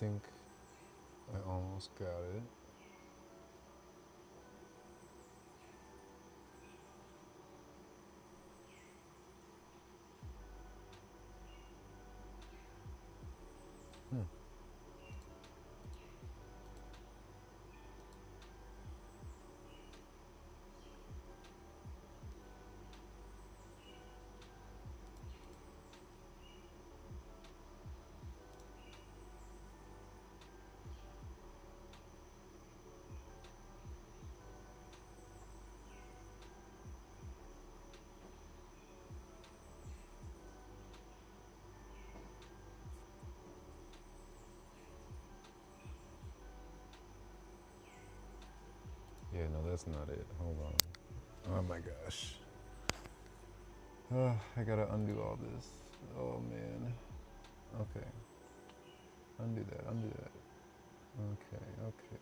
think I almost got it. Yeah, no, that's not it. Hold on. Oh my gosh. I gotta undo all this. Oh man. Okay. Undo that, undo that. Okay, okay.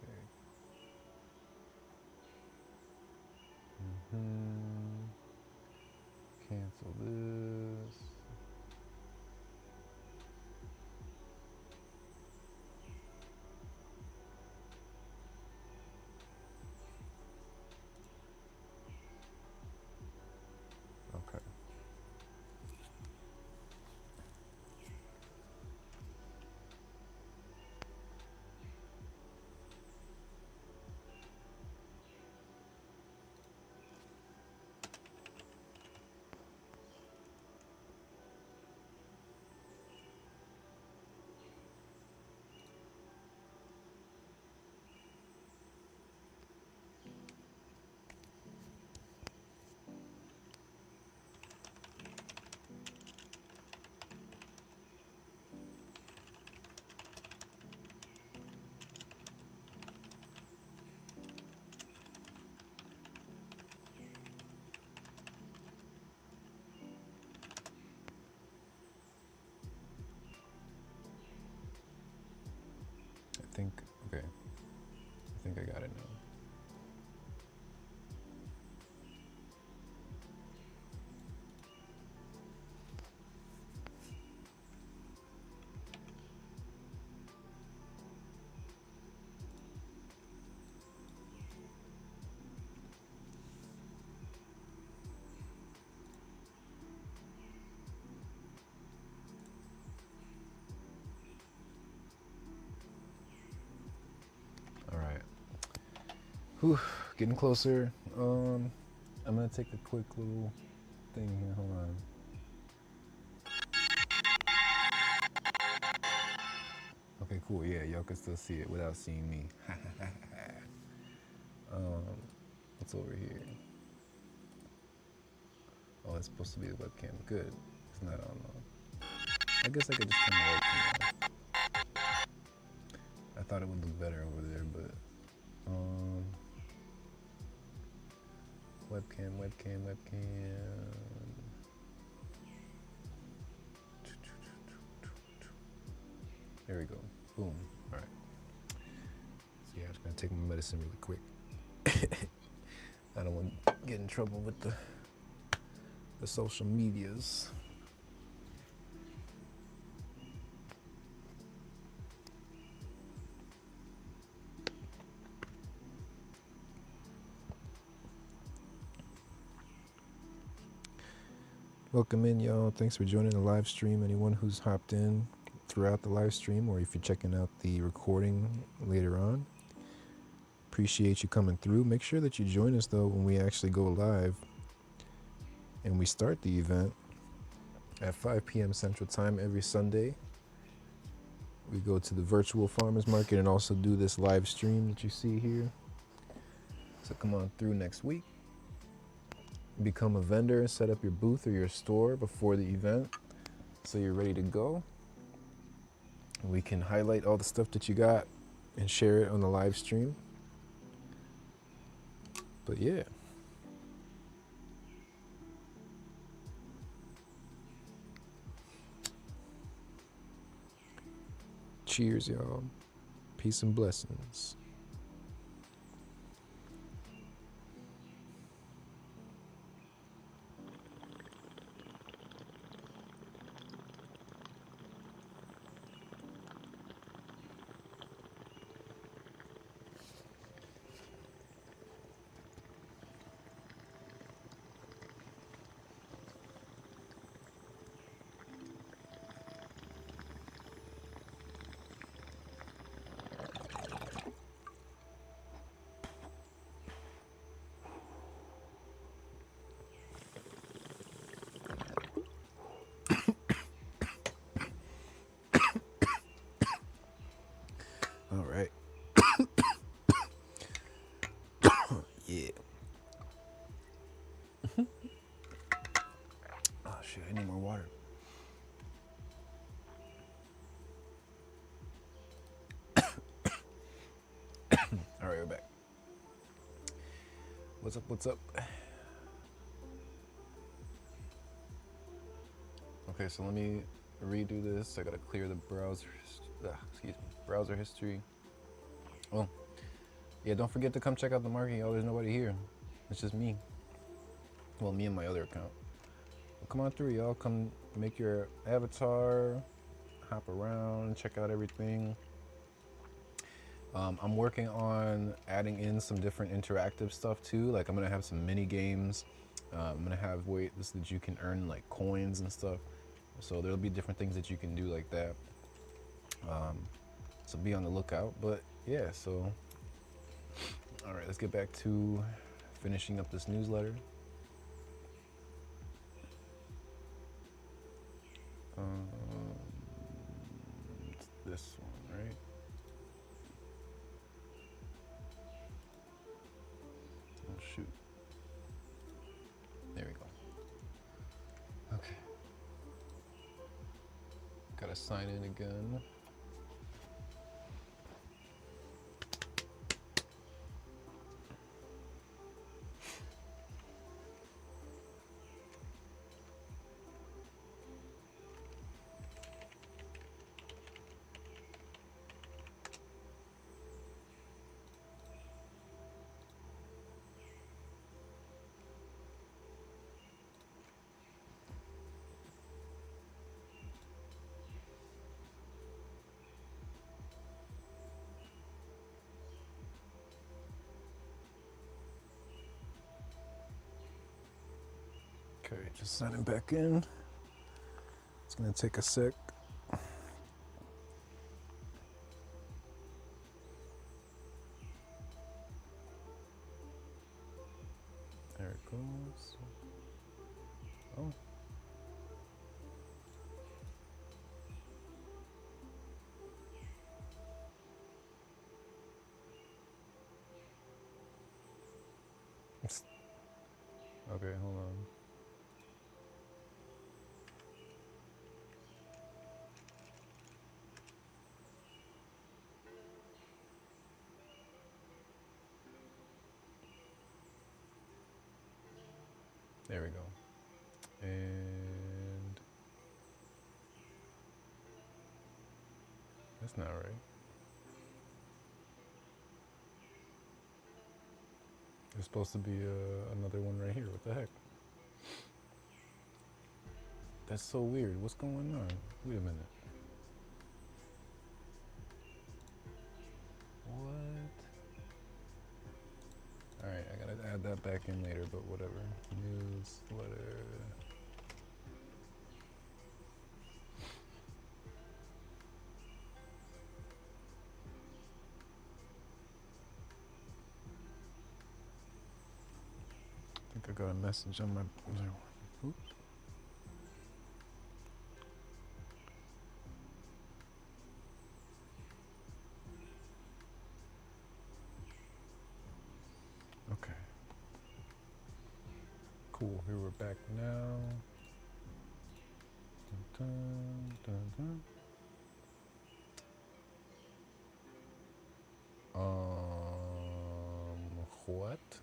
Cancel this. Okay. I think, okay. I think I got it now. All right. Whew, getting closer. I'm gonna take a quick little thing here. Hold on. Okay, cool. Yeah, y'all can still see it without seeing me. What's over here? Oh, it's supposed to be the webcam. Good. It's not on though. I guess I could just turn the webcam on. I thought it would look better over there, but webcam. There we go. Boom. All right. So yeah, I'm just gonna take my medicine really quick. I don't want to get in trouble with the social medias. Welcome in, y'all. Thanks for joining the live stream. Anyone who's hopped in throughout the live stream, or if you're checking out the recording later on, appreciate you coming through. Make sure that you join us though when we actually go live and we start the event at 5 p.m. Central Time every Sunday. We go to the virtual farmers market and also do this live stream that you see here. So come on through next week. Become a vendor and set up your booth or your store before the event so you're ready to go. We can highlight all the stuff that you got and share it on the live stream. But yeah. Cheers, y'all. Peace and blessings. Oh shit, I need more water. All right, we're back. What's up, what's up? Okay, so let me redo this. I gotta clear the browser, browser history. Oh, yeah, don't forget to come check out the market, y'all. There's nobody here. It's just me. Well, me and my other account. Well, come on through, y'all. Come make your avatar, hop around, check out everything. I'm working on adding in some different interactive stuff too. Like I'm gonna have some mini games. I'm gonna have ways that you can earn like coins and stuff. So there'll be different things that you can do like that. So be on the lookout. But yeah, so all right, let's get back to finishing up this newsletter. It's this one, right? Oh shoot. There we go. Okay. Gotta sign in again. Okay, just signing back in. It's gonna take a sec. There it goes. Oh. Okay, hold on. There we go. And that's not right. There's supposed to be another one right here. What the heck? That's so weird. What's going on? Wait a minute. What? Alright, I gotta add that back in later, but whatever. Newsletter. I think I got a message on my... Oops. Okay. Cool, here we're back now. Dun, dun, dun, dun. What?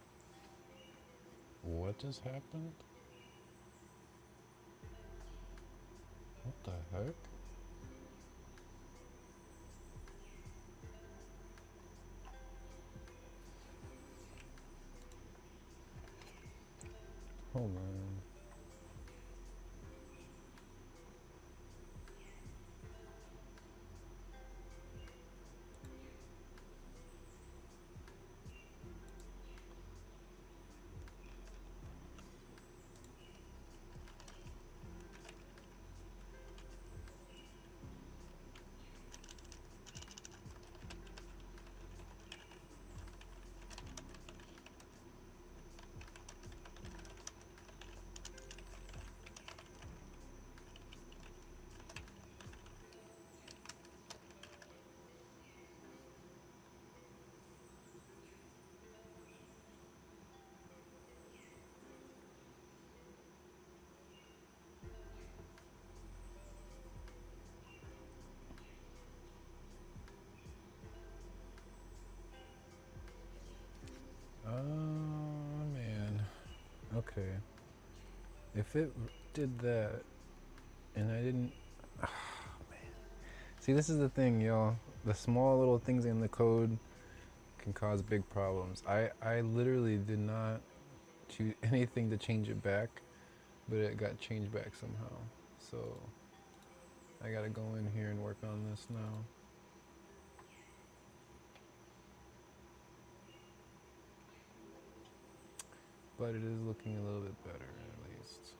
What just happened? What the heck? Hold on. Okay. If it did that and I didn't. Oh, man. See, this is the thing, y'all. The small little things in the code can cause big problems. I literally did not choose anything to change it back, but it got changed back somehow. So I gotta go in here and work on this now. But it is looking a little bit better at least.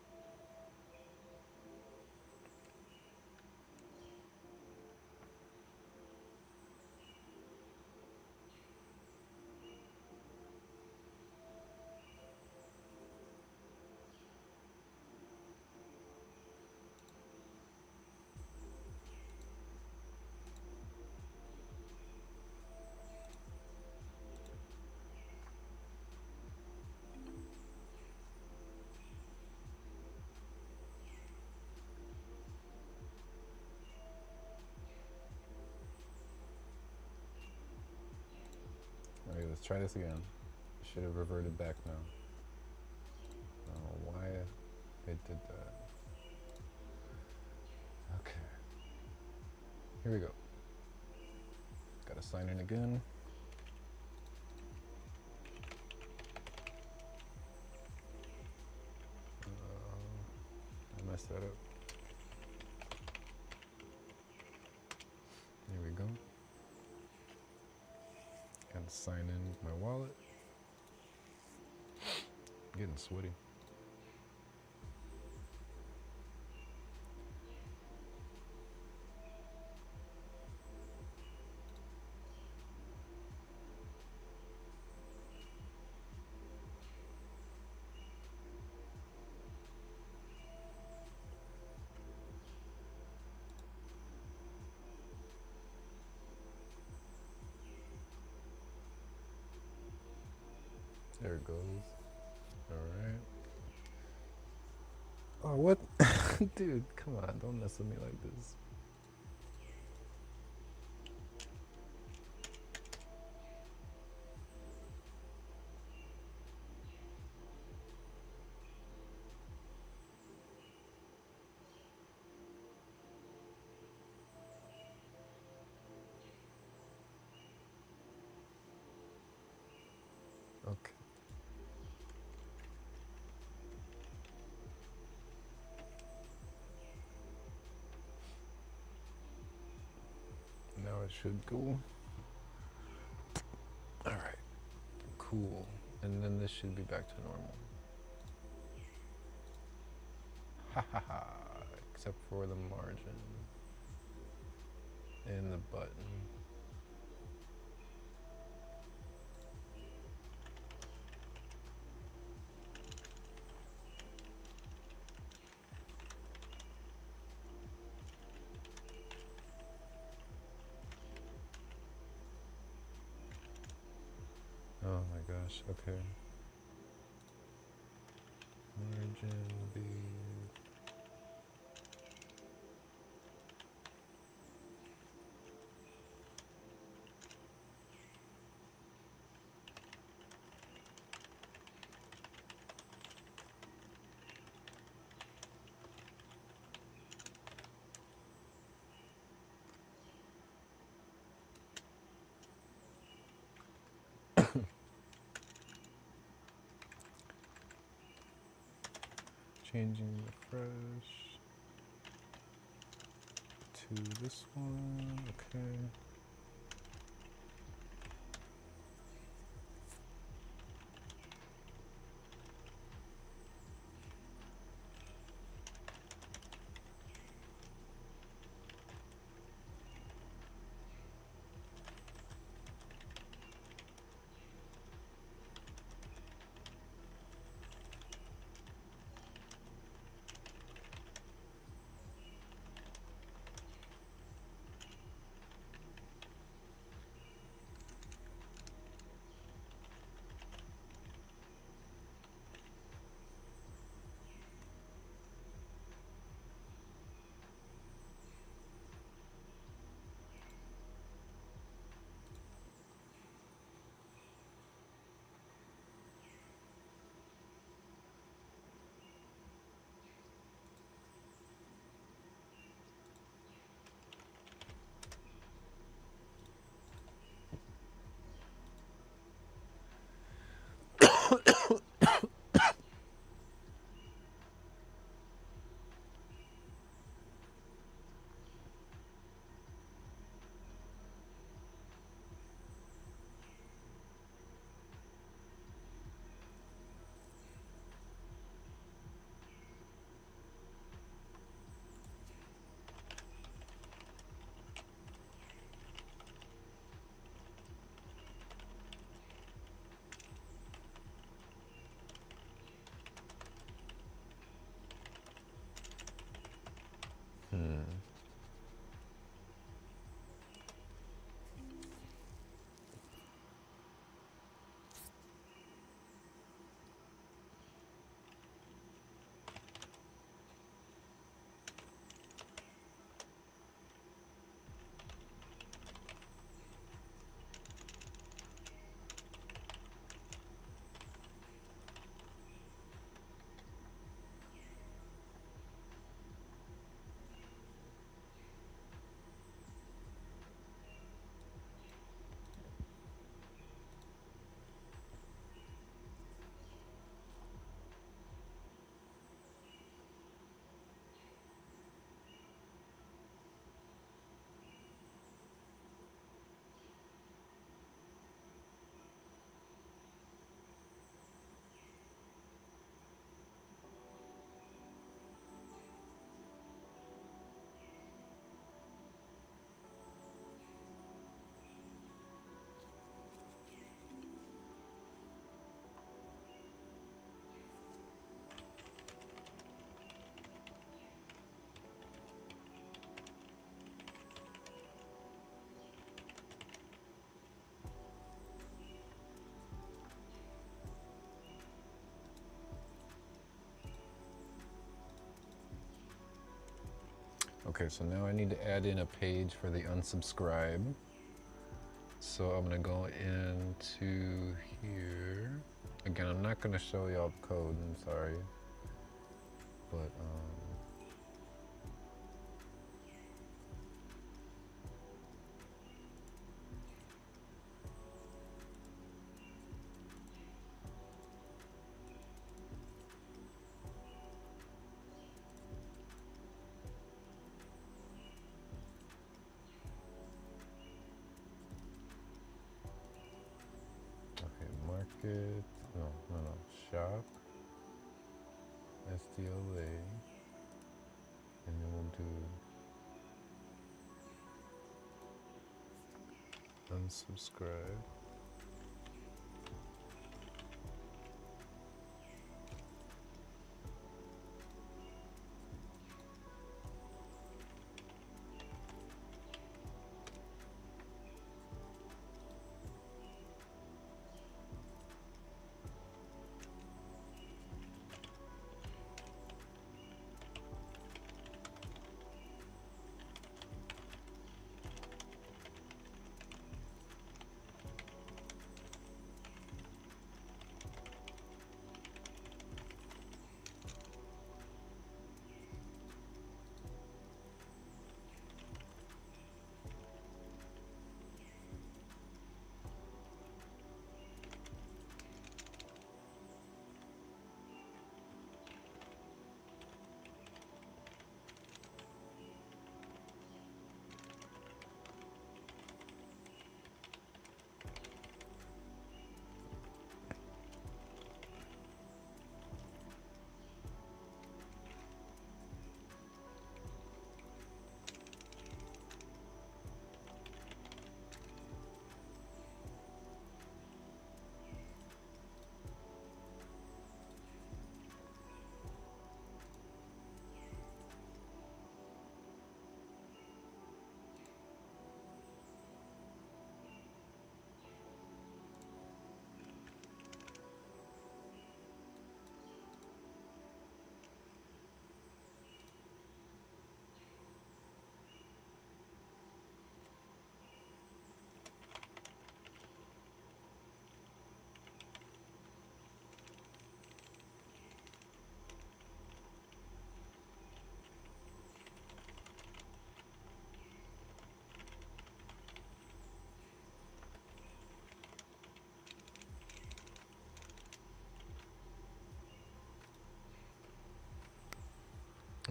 Okay, let's try this again. Should have reverted back now. I don't know why it did that. Okay. Here we go. Gotta sign in again. I messed that up. Here we go. Gotta sign in with my wallet. Getting sweaty. There it goes. Alright. Oh, what? Dude, come on. Don't mess with me like this. Okay. Now it should go. Alright. Cool. And then this should be back to normal. Ha ha ha. Except for the margin. And the button. Oh my gosh, okay. Margin B. Changing the fresh to this one, okay. Okay, so now I need to add in a page for the unsubscribe. So I'm gonna go into here. Again, I'm not gonna show y'all the code, I'm sorry. But okay, market, no, shop, SDLA, and then we'll do unsubscribe.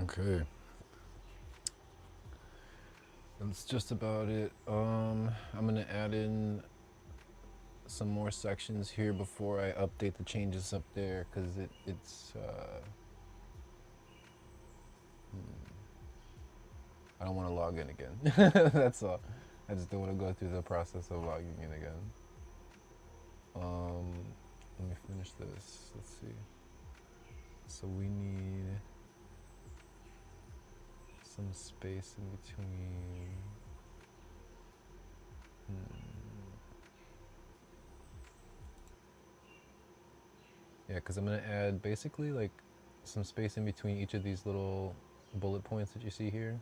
Okay. That's just about it. I'm gonna add in some more sections here before I update the changes up there, because it's I don't want to log in again. That's all. I just don't want to go through the process of logging in again. Let me finish this. Let's see. So we need some space in between. Yeah, because I'm gonna add basically like some space in between each of these little bullet points that you see here,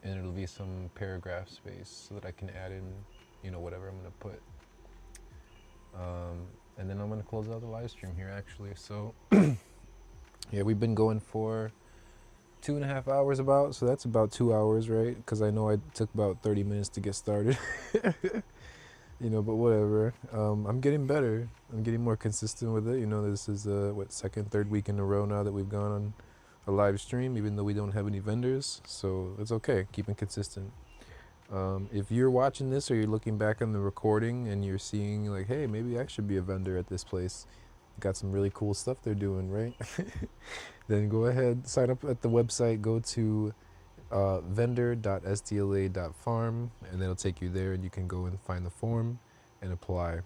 and it'll be some paragraph space so that I can add in, whatever I'm gonna put. And then I'm gonna close out the live stream here actually. So yeah, we've been going for 2.5 hours about, so that's about 2 hours, right? Because I know I took about 30 minutes to get started. But whatever. I'm getting better. I'm getting more consistent with it. This is second, third week in a row now that we've gone on a live stream, even though we don't have any vendors. So it's okay, keeping consistent. If you're watching this or you're looking back on the recording and you're seeing like, hey, maybe I should be a vendor at this place, got some really cool stuff they're doing, right? Then go ahead, sign up at the website, go to vendor.sdla.farm, and then it'll take you there and you can go and find the form and apply.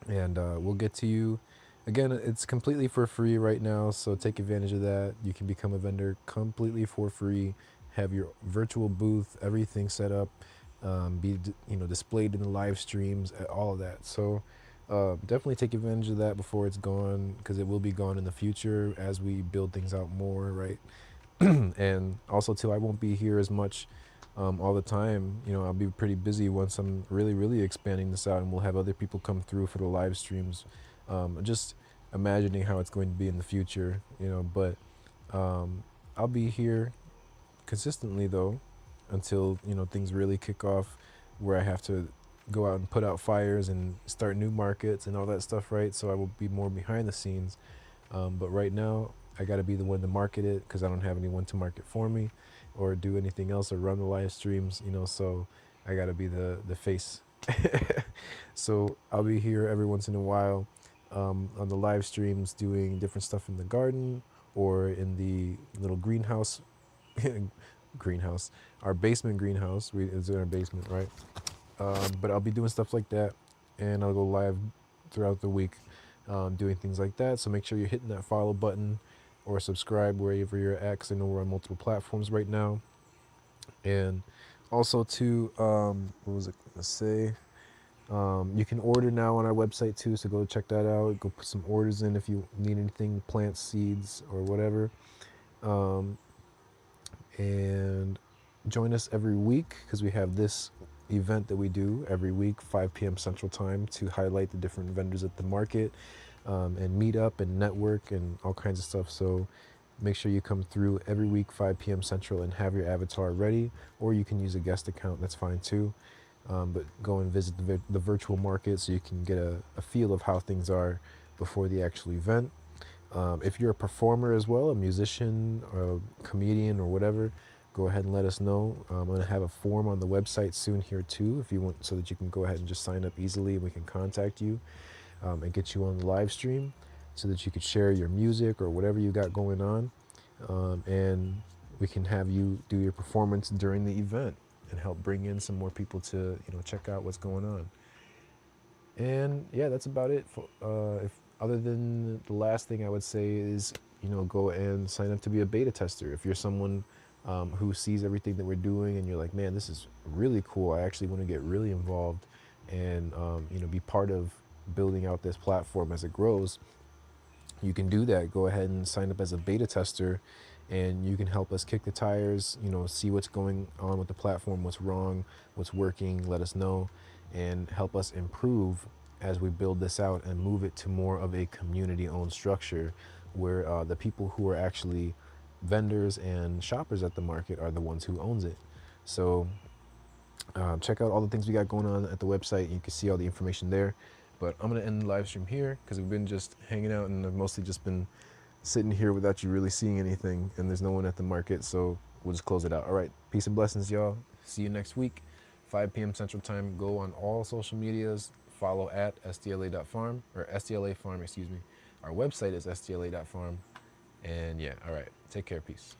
And we'll get to you. Again, it's completely for free right now, so take advantage of that. You can become a vendor completely for free, have your virtual booth, everything set up, be displayed in the live streams, all of that. So definitely take advantage of that before it's gone, because it will be gone in the future as we build things out more, right? And also too, I won't be here as much all the time. You know, I'll be pretty busy once I'm really expanding this out, and we'll have other people come through for the live streams. Just imagining how it's going to be in the future, you know. But I'll be here consistently though, until things really kick off, where I have to go out and put out fires and start new markets and all that stuff, right? So I will be more behind the scenes. But right now, I got to be the one to market it because I don't have anyone to market for me, or do anything else or run the live streams. So I got to be the face. So I'll be here every once in a while on the live streams, doing different stuff in the garden or in the little greenhouse. Greenhouse, our basement greenhouse. It's in our basement, right? But I'll be doing stuff like that, and I'll go live throughout the week, doing things like that. So make sure you're hitting that follow button or subscribe wherever you're at, 'cause I know we're on multiple platforms right now. And also too, what was it gonna say? You can order now on our website too, so go check that out. Go put some orders in if you need anything, plants, seeds, or whatever. Um, and join us every week, because we have this event that we do every week, 5 p.m. Central Time, to highlight the different vendors at the market, and meet up and network and all kinds of stuff. So make sure you come through every week, 5 p.m. Central, and have your avatar ready, or you can use a guest account, that's fine too. But go and visit the virtual market so you can get a feel of how things are before the actual event. If you're a performer as well, a musician or a comedian or whatever, go ahead and let us know. I'm going to have a form on the website soon here too, if you want, so that you can go ahead and just sign up easily, and we can contact you and get you on the live stream, so that you could share your music or whatever you got going on, and we can have you do your performance during the event and help bring in some more people to check out what's going on. And yeah, that's about it. If other than the last thing I would say is, go and sign up to be a beta tester. If you're someone who sees everything that we're doing and you're like, man, this is really cool, I actually want to get really involved and be part of building out this platform as it grows, you can do that. Go ahead and sign up as a beta tester, and you can help us kick the tires, see what's going on with the platform, what's wrong, what's working, let us know, and help us improve as we build this out and move it to more of a community-owned structure, where the people who are actually vendors and shoppers at the market are the ones who owns it. So check out all the things we got going on at the website. You can see all the information there. But I'm going to end the live stream here, because we've been just hanging out, and I've mostly just been sitting here without you really seeing anything, and there's no one at the market, so we'll just close it out. All right, peace and blessings, y'all. See you next week, 5 p.m. Central Time. Go on all social medias, follow at SDLA.farm, or SDLA Farm, excuse me. Our website is SDLA.farm. And yeah, all right, take care, peace.